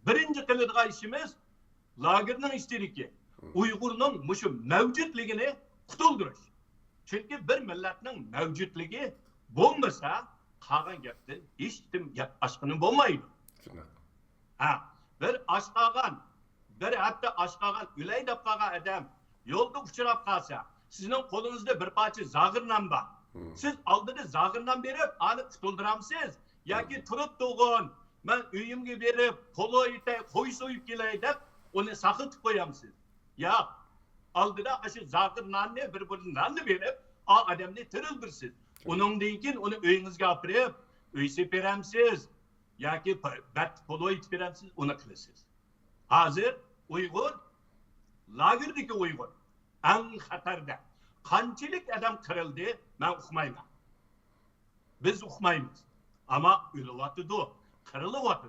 birinchi qiladigan ishimiz lagerning ishtiriki, Uyg'urning mushu mavjudligini qutuldirish. Chunki bir millatning mavjudligi bo'lmasa, qolgan gapdan hech kim gap ochqini bo'lmaydi. Bir ochqagan, bir hatto ochqagan o'lay deb qolgan odam yo'lda uchrab qolsa, sizning qo'lingizda bir parcha zag'irnan bor. Siz oldida zag'irnan berib, ani qutuldiramsiz yoki turib to'g'on, men uyimga berib, qo'loyitay, qo'y so'yib kelay deb uni saqitib qo'yamsiz. Yo'q. Oldida shu zag'irnanni bir-birinanni berib, o odamni tirildirsiz. Uningdan keyin uni uyingizga olib berib, uy separamsiz yoki bat qo'loyitib beramsiz, uni qilasiz. Hozir Uyg'ur, lagerdagi Uyg'ur eng xatarda. Qanchalik odam qirildi, men uqmayman. Biz uqmaymiz. Ama o'lyapti, qirilyapti.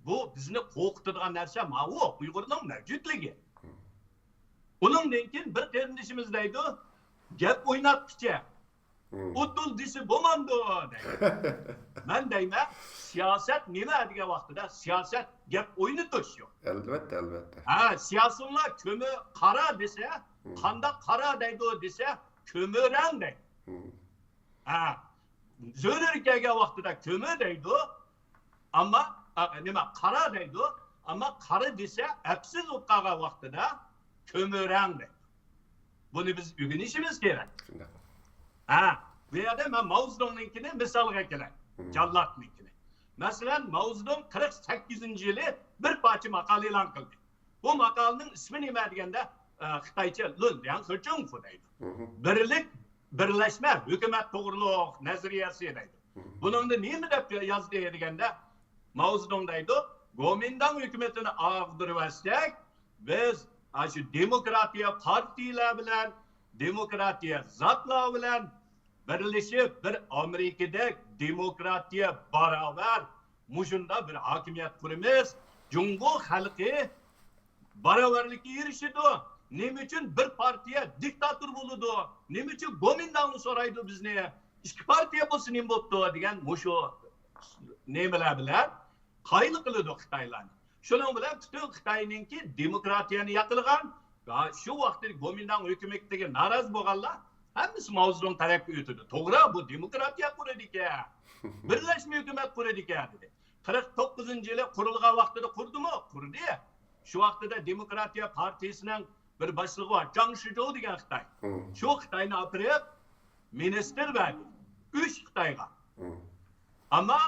Bu bizni qo'rqitadigan narsa ma'u Uyg'urning mavjudligi. Uningdan keyin bir qarindishimiz deydi, gap o'ynatqicha. O'tul desi bo'lmamdi deydi. Men deyman, siyosat nima degan vaqtida siyosat gap o'ynatish yo'q. Albatta. Siyosatlar ko'mi qara desa, qanda qara deydi desa, ko'mirang deydi. Zo'rlikka vaqtida ko'mi deydi, ammo nima qara deydi, ammo qari desa, apsiz o'qagan vaqtida ko'mirang deydi. Buni biz o'rganishimiz kerak. Bu yerda men Mao Zedong'ninkini misolga kelay. Jallatnikini. Masalan, Mao Zedong 48-yili bir parcha maqola e'lon qildi. Bu maqolaning ismi nima deganda Xitoycha Lun Liang Hechong deydi. Birlashma hukumat to'g'riliq nazariyasi deydi. Buningda nima deb yozdi deganda Mao Zedong deydi, Kuomintang hukumatini ag'dirib olsak, biz shu demokratiya partiyalar bilan, demokratiya zotlar bilan birlashib bir Amerikada demokratiya barobar mushunda bir hokimiyat quramiz. Jungo xalqi barobarlikka erishadi. Nima uchun bir partiya diktator bo'ladi? Nima uchun Kuomintangni so'raydi bizni? Ikki partiya bo'lsin nima bo'pti degan mushu nimalar bilan qayli qiladi Xitoylarni. Shuning bilan butun Xitoyninki demokratiyani yaqilgan va shu vaqtda Kuomintang hukumatiga norozi bo'lganlar hammasi Mao Zedong tarafga o'tdi. To'g'ri, bu demokratiya quradi ekan. Birlashma hukumat quradi ekan dedi. 49-yili qurilgan vaqtida qurdimi? Qurdi. Shu vaqtida demokratiya partiyasining bir boshlig'i bor, Zhang Shizhou degan Xitoy. Shu Xitoyni olib ministr berdi. 3 Xitoyga. Ammo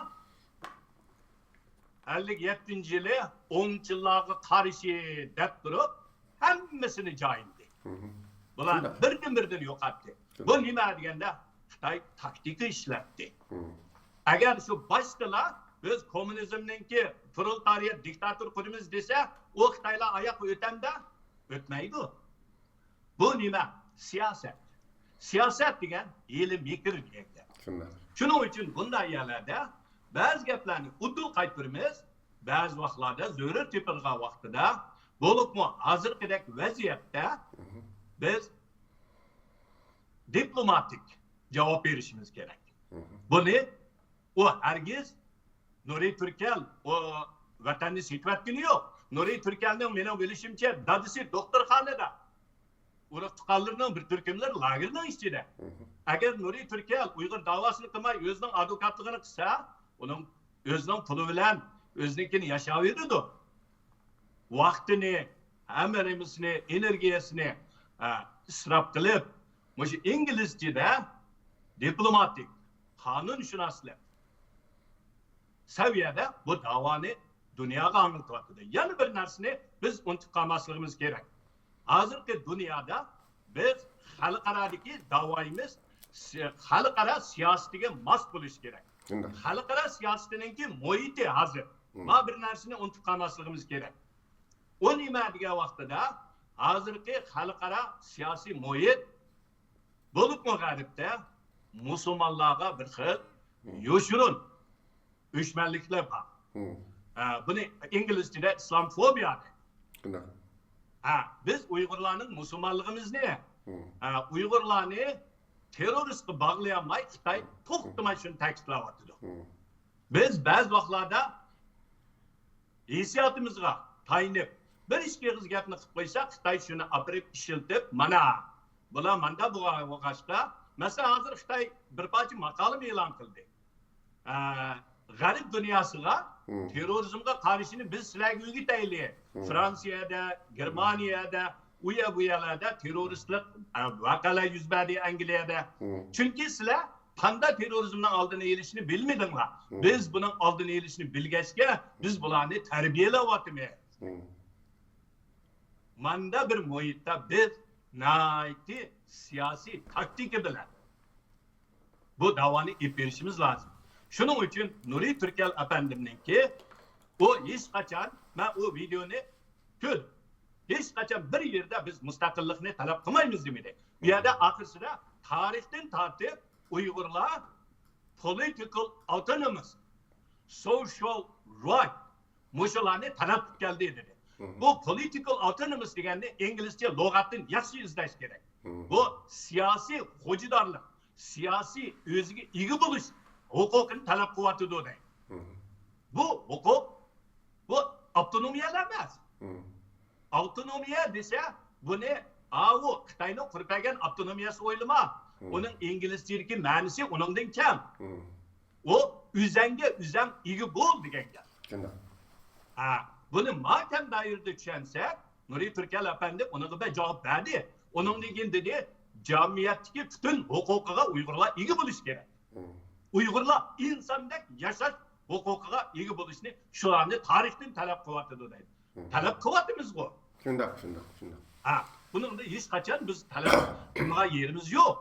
57-yili 10-yillarga qarshi deb turib, hammasini joyindi. Bular birdan yo'qotdi. Bu nima deganda Xitoy taktika ishlatdi. Agar shu boshdalar biz kommunizmninki proletariat diktator quramiz desa, u Xitoylar oyoq o'tamda o'tmaydi. Bu nima? Siyosat. Siyosat degan ilm fikr degan. Shuning uchun bunday yerlarda ba'zi gaplarni udul qaytaramiz, ba'zi vaqtlarda zo'rur tepilgan vaqtida bo'libmi hozirgidek vaziyatda biz diplomatik javob berishimiz kerak. Buni u hargiz Nuriy Turkal o vatanni siyatgani yo'q. Nuriy Turkalning mening bilishimcha dadisi doktorxonada. Uruq tuqqanlarning bir turkumlar lagerning ichida. Agar Nuriy Turkal Uyg'ur davosini qilmay o'zining advokatligini qilsa, uning o'zining puli bilan o'zinikini yashayveradi. Vaqtini, hammasini, energiyasini isrof qilib, o'sha inglizchada diplomatik, qonunshunoslik saviyada bu davoni dunyoga anglitadi. Yana bir narsani biz unutib qolmasligimiz kerak. Hozirgi dunyoda biz xalqarodagi davoyimiz xalqaro siyosatiga mos bo'lish kerak. Xalqaro siyosatiningki muhiti hozir. Ma bir narsani unutib qolmasligimiz kerak. O nima degan vaqtida hozirgi xalqaro siyosiy muhit bo'libmi g'arbda musulmonlarga bir xil yo'shurun düşmanlıklar var. Bunu İngilizce'de İslamofobiya. Biz Uygurlarning musulmonligimiz ne? Uygurlarni teröristga bağlayamay Xitoy to'xtamay shuni ta'kidlayapti. Biz ba'zi vaqtlarda hissiyotimizga tayinib bir ishga gapni qilib qo'ysak, Xitoy shuni apirib ishiltib, mana bular manda bo'lg'ashqa, masalan hozir Xitoy bir parcha maqola e'lon qildi. G'arb dunyosiga terrorizmga qarashini biz sizlarga o'rgataylik. Fransiyada, Germaniyada, u yerlarda terroristlik vaqalar yuz berdi Angliyada. Chunki sizlar qanday terrorizmning oldini olishni bilmadinglar. Biz buning oldini olishni bilgachga biz bularni tarbiyalayapmiz. Manda bir muhitda biz nayti siyosiy taktika bilan bu davoni ip berishimiz lozim. Shuning uchun Nuriy Turkal apandimninki o hech qachon men o videoni ko'rdim. Hech qachon bir yerda biz mustaqillikni talab qilmaymiz demadi. Bu yerda oxirsida tarixdan tortib Uyg'urlar political autonomous social right mushularni talab qilib keldi dedi. Bu political autonomous deganda inglizcha lug'atdan yaxshi izlash kerak. Bu siyosiy xo'jadorlik, siyosiy o'ziga ega bo'lish huquqini talab qilyapti deydi. Bu huquq bu avtonomiya emas. Avtonomiya desa buni u Xitoyning qurpagan avtonomiyasi o'ylama. Uning inglizchadagi ma'nosi uningdan kam. O o'zanga o'zang ega bo'l degan gap. Buni mahkam doirada tushunsak, Nuriy Turkal apandi uniga javob berdi. Uningdan keyin dedi, jamiyatdagi butun huquqiga Uyg'urlar ega bo'lish kerak. Uyg'urlar insondek yashash huquqiga ega bo'lishni shularni tarixdan talab qilyapti deydi. Talab qilyapmiz-ku. Shundoq. Buningda hech qachon biz talab qilmagan yerimiz yo'q.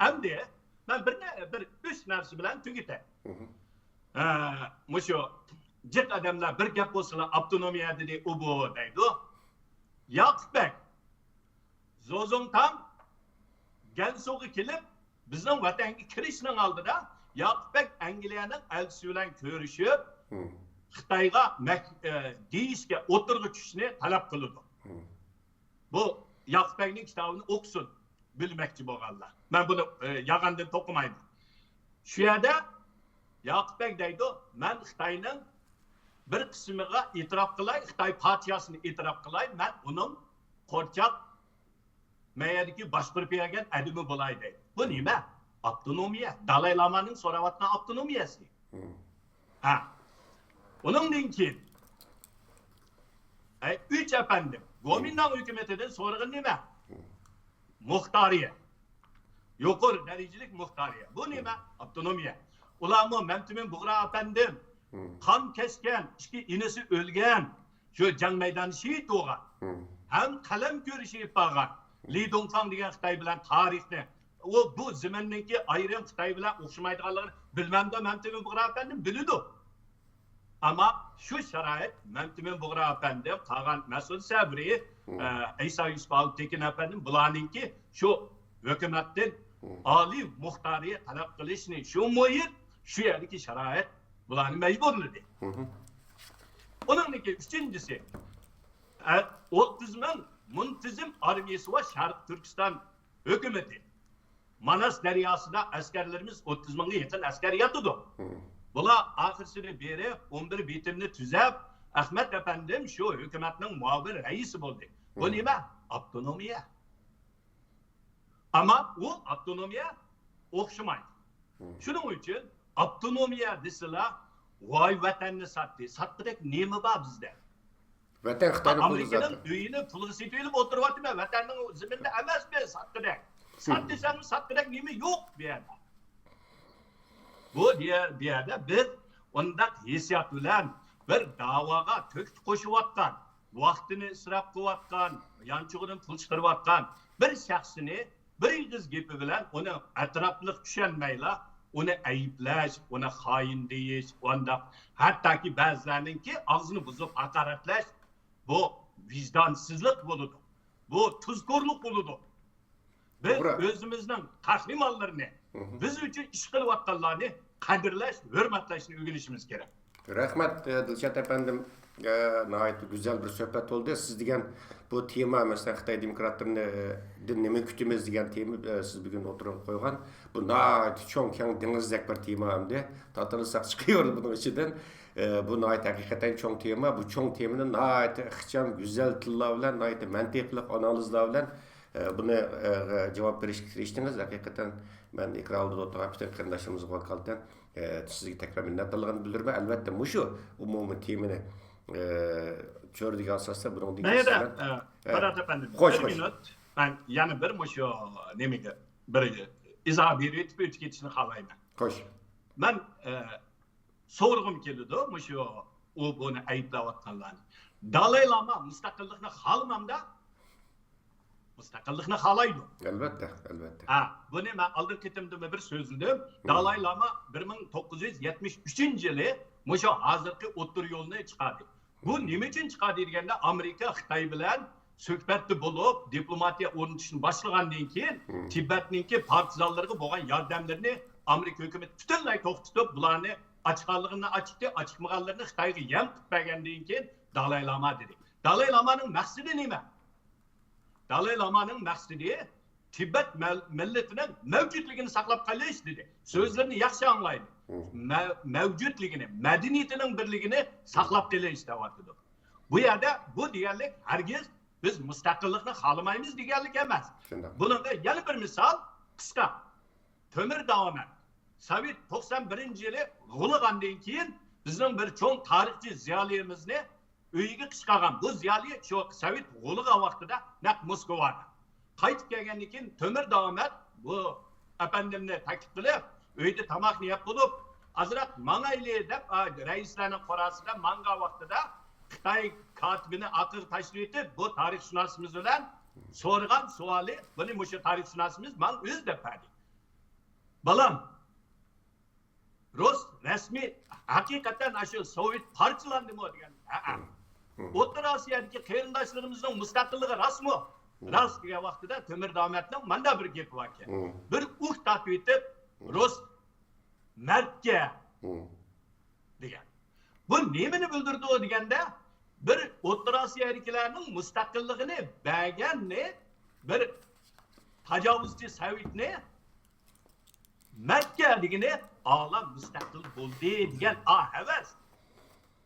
Endi men bir uch narsa bilan tugatay. Mushu jiq odamlar bir gap bo'lsalar avtonomiya dedi, u bu deydi. Yoqubek Zozongtan Gansuga kelib bizning vatanga kirishning oldida Yoqubek Angliyaning elchisi bilan ko'rishib, Xitoyga deyishga o'tirg'i tushishni talab qildi. Bu Yoqubekning kitobini o'qisin bilmoqchi bo'lganlar. Men buni yag'andan to'qimayman. Shu yerda Yoqubek deydi, men Xitoyning bir qismiga e'tirof qilay, Xitoy partiyasini e'tirof qilay, men uning qo'rchoq mayadagi boshqarib bergan adimi bo'lay deydi. Bu nima? Avtonomiya. Dalay Lamaning so'rayotgan avtonomiyasi. Uningdan keyin uch apandim. Gomindan hukumatidan so'rag'in nima? Muxtariya. Yuqori darajalik muxtariya. Bu nima? Avtonomiya. Ularmi Mamtimin Bug'ra apandim qon kesgan, ikki inisi o'lgan, shu jang maydoni shahid bo'lgan. Ham qalam ko'rishib qolgan. Li Dongfang degan Xitoy bilan tarixni bu zamonninki ayrim Xitoy bilan o'xshamaydiganligini bilmamda Mamtimin Bug'ra apandim biladi. Ama şu şarait Mamtimin Bug'ra apandim, qolgan Mas'ud Sabri, Isa Yusufov Tekin apandim bularninki shu hukumatdan oliy muxtariya talab qilishni shu muhit, shu yerdagi sharoit bularni majburladi. Uningki uchinchisi 30 ming muntizim armiyasi va Sharq Turkiston hukumati. Manas daryosida askarlarimiz 30 mingga yaqin askar yotdi. Bular oxirsini berib, 11 bitimni tuzab, Ahmad apandim shu hukumatning muavin raisi bo'ldi. Bu nima? Avtonomiya. Ama o avtonomiya o'xshamaydi. Shuning uchun avtonomiya desalar, voy vatanni satdi. Satdirak nima bor bizda? Vatan Xitoyning Amerikaning uyini pulga setib o'tiryapti, vatanning zaminda emas men satdirak. Satdisam satdirak nima yo'q bu yerda. Bu yerda biz undaq hissiyat bilan bir da'voga to'k qo'shayotgan, vaqtini isrof qilayotgan, yanchug'idan pul chiqarayotgan bir shaxsini bir yig'iz gapi bilan uni atrofliq tushunmaylar, uni ayblash, uni xoin deyish, undaq hattoki ba'zilarninki og'zini buzib haqoratlash bu vijdonsizlik bo'ladi. Bu tuzkorlik bo'ladi. Biz o'zimizning qahramonlarini, biz uchun ish qilayotganlarni qadrlash, hurmatlashni o'rganishimiz kerak. Rahmat Dilshod apandim. Nəhayət güzel bir söhbət oldu. Siz degan bu tema, mesela Xitay demokratlarını nima kutamiz degan tema siz bugün oturup koygan. Bu nəhayət çoğ keng dengizdek bir tema hamda. Tatılsak çıkıyor bunun içinden. Bu nəhayət hakikaten çoğ tema. Bu çoğ temanın nəhayət ixcham, güzel tilla bilan, nəhayət mantiqli analizlar bilan bunu cevap veriştiniz. Hakikaten ben ekranda oturan bütün kardeşlerimiz vakalten sizge tekrar minnettarlığını bildirme. Elbette muşu umumun temini çördüğü asasda bunun diye. Neydi? Ferhat efendim. Hoş. Minut. Ben yani bir muşu nemige bir izah verip üç geçişini halayım. Hoş. Ben sorgum keldi muşu o bunu ayıplavatkanlarını. Dalai Lama müstakillikni halmamda müstakillikni halaydı. Elbette, elbette. Bunu ben aldık ketimde bir sözlüdüm. Dalai Lama 1973 yılı muşu hazırki otur yoluna çıkardı. Bu nima için çıkardı degende Amerika Xitoy bilan suhbatda bulup diplomatiya o'rnatishni boshlagandan keyin Tibetninki partizanlarga bo'lgan yordamlarini Amerika hukumati butunlay to'xtatib bularni ochganligini ochdi, ochmaganlarini Xitoyga yam qilib bergandan keyin Dalai Lama dedi. Dalai Lama'nın maqsadi nima? Dalai Lama'nın maqsadi Tibet milletinin mevcutligini saqlab qolish dedi. So'zlarini yaxshi anglaydi. Mevcutligini, medeniyetinin birligini saqlab qolish deyapti. Bu yerda bu deganlik hargiz biz mustaqillikni xohlamaymiz deganlik emas. Buningga yana bir misol qisqa. Temir Dağı'nın Sovet 91-yili g'ulg'andan keyin bizning bir cho'ng tarixchi ziyolimizni uyiga chiqargan. Bu ziyoli shu Sovet g'ulg'a vaqtida naq Moskvada. Qaytib kelgandan keyin Temir Dağı'nın bu efendimni taklif qilib, uyda tamoqni yeb bo'lib, azroq mangayli deb raislarning qorasida manga vaqtida Xitoy katibini aql tashrif etib, bu tarixshunosimiz bilan so'ragan savoli, buni mushu tarixshunasimiz men o'z deb berdi. Balam, Rus rasmiy haqiqatan shu Sovet parchalandimi degan. O'rta Osiyodagi qarindoshlarimizning mustaqilligi rasmi. Rast degan vaqtida Temir Dağı'nın manda bir gapi bor ekan. Bir o'q tatib etib, Rus mardga degan. Bu nimani bildirdi o deganda, bir O'rta Osiyoliklarning mustaqilligini berganni, bir tajovuzchi Sovetni Makka degani olam mustaqil bo'ldi degan havas.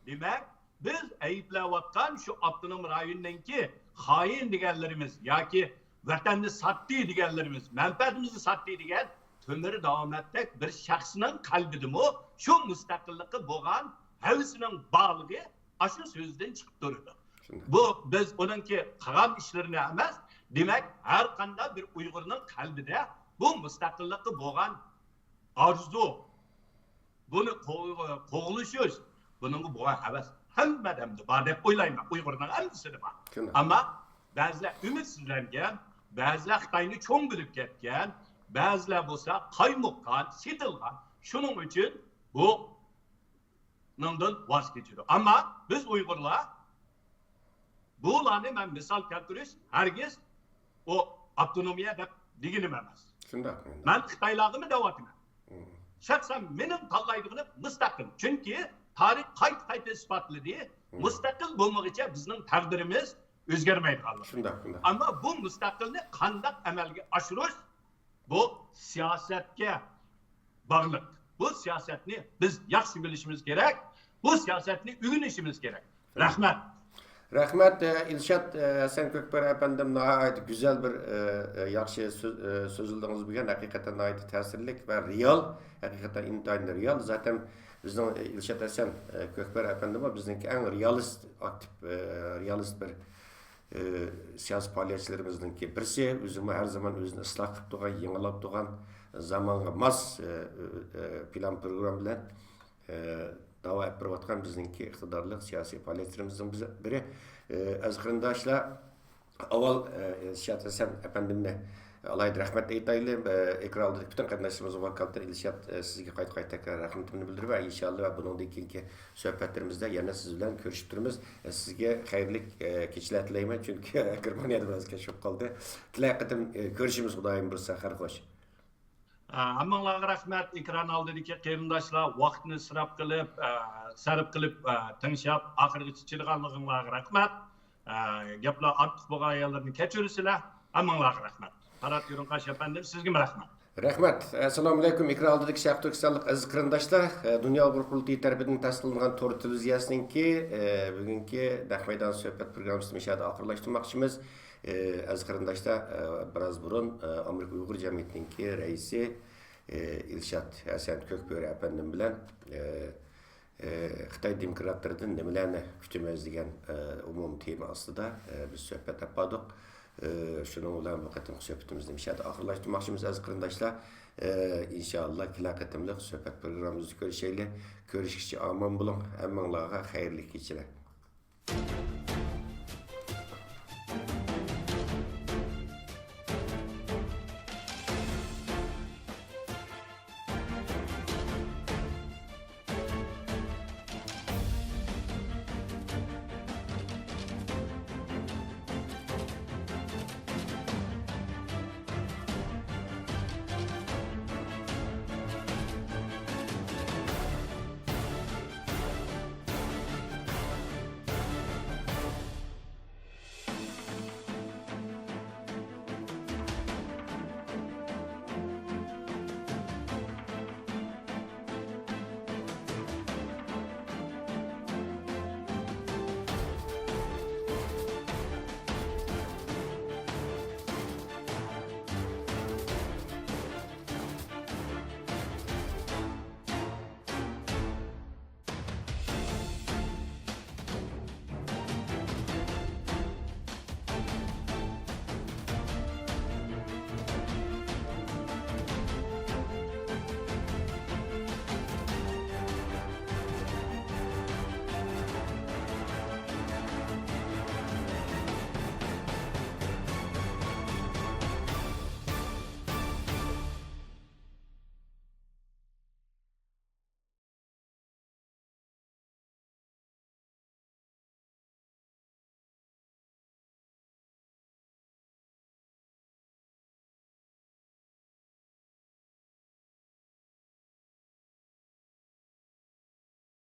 Demak, biz ayblayotgan shu avtonom rayonninki xoin deganlarimiz yoki vatanni satdi deganlarimiz, manfaatimizni satdi degan Temir Dağı'ndak bir shaxsning qalbidimi shu mustaqillikka bo'lgan havasining borligi shu so'zdan chiqib turadi. Bu biz uningki qilgan ishlarini emas, demak har qanday bir Uyg'urning qalbida bu mustaqillikka bo'lgan arzu, bunu qo'g'lishish, buning bo'lgan havas hammadamda bor deb o'ylayman. Uyg'urning hammasida bor. Ammo ba'zilar umidsizlangan, ba'zilar Xitoyni cho'ng bilib ketgan, ba'zilar bo'lsa qaymoqqan, setilgan. Shuning uchun bu bundan voz kechadi. Ammo biz Uyg'urlar bularni men misol keltirish hargiz o avtonomiya deb deganim emas. Shunday. Men Xitoylarni da'vatman. Şahsen benim tallaydıqını müstakil. Çünkü tarih qayta ispatledi. Müstakil bulmak için bizim takdirimiz özgermeydi Allah. Ama bu müstakilni qandaq amalga oshirish bu siyosatga bog'liq. Bu siyosatni biz yaxshi bilishimiz kerak. Bu siyosatni o'rganishimiz kerak. Rahmat. Rahmat İlşat sen Kökber efendim nəhayət güzel bir yaxşı sözüldüğünüz bugün hakikaten nəhayət təsirlik ve real, hakikaten intayında real. Zaten bizden İlşat Esen Kökber efendim bizdenki en realist, aktif, realist bir siyasi faaliyetçilerimizdenki birisi. Özümü her zaman özünü ıslah qilib turgan, yengilab turgan, zamanға mos plan program bilan dava etib turgan bizdenki iqtidorli siyasi faaliyetçilerimizden biri. Az qarindoshlar, avval İlşat Esen efendimni alayda rahmat aytaylik. Ekrandagi bütün qarindoshlarimiz vakolatda İlşat sizga qayta rahmatimni bildirib, inshaalloh buningdan keyingi suhbatlarimizda yana siz bilan ko'rishib turamiz. Sizga xayrli kechlar tilayman, chunki Germaniyada biroz kechib qoldi. Tilay qatim ko'rishimiz xudoyim bilsa, xayr xo'sh. Hammalarga rahmat. Ekran oldidagi qarindoshlar vaqtni sarf qilib tinglab oxirigacha chilganliginglarga rahmat. Gaplar ortiq bo'lgan ayollarni kechirsizlar. Hammalarga rahmat. Tarat Yurunqash efendim, sizga rahmat. Rahmat. Assalomu alaykum. Ekran oldidagi Sharq Turkistonlik aziz qarindoshlar. Dunyo Uyg'ur qurultiyi tarafidan tasdiqlangan To'g'ri televiziyasiningki bugungi naq maydon suhbat programmasini mishada oxirlashtirmoqchimiz. Aziz qarindoshlar, biroz burun Amerika Uyg'ur jamiyatininki raisi Ilshad Hasan Ko'kböre efendim bilan Xitoy demokratlaridan nimalarni kutamiz degan umum tema ostida biz suhbat qildik. Şunun bilan bu qatim suhbatimizni mishada oxirlashtirmoqchimiz aziz qarindoshlar. İnşallah kelar qatimliq suhbat programmamizni ko'rishaylik. Ko'rishguncha omon bo'ling. Hammanglarga xayrli kechalar.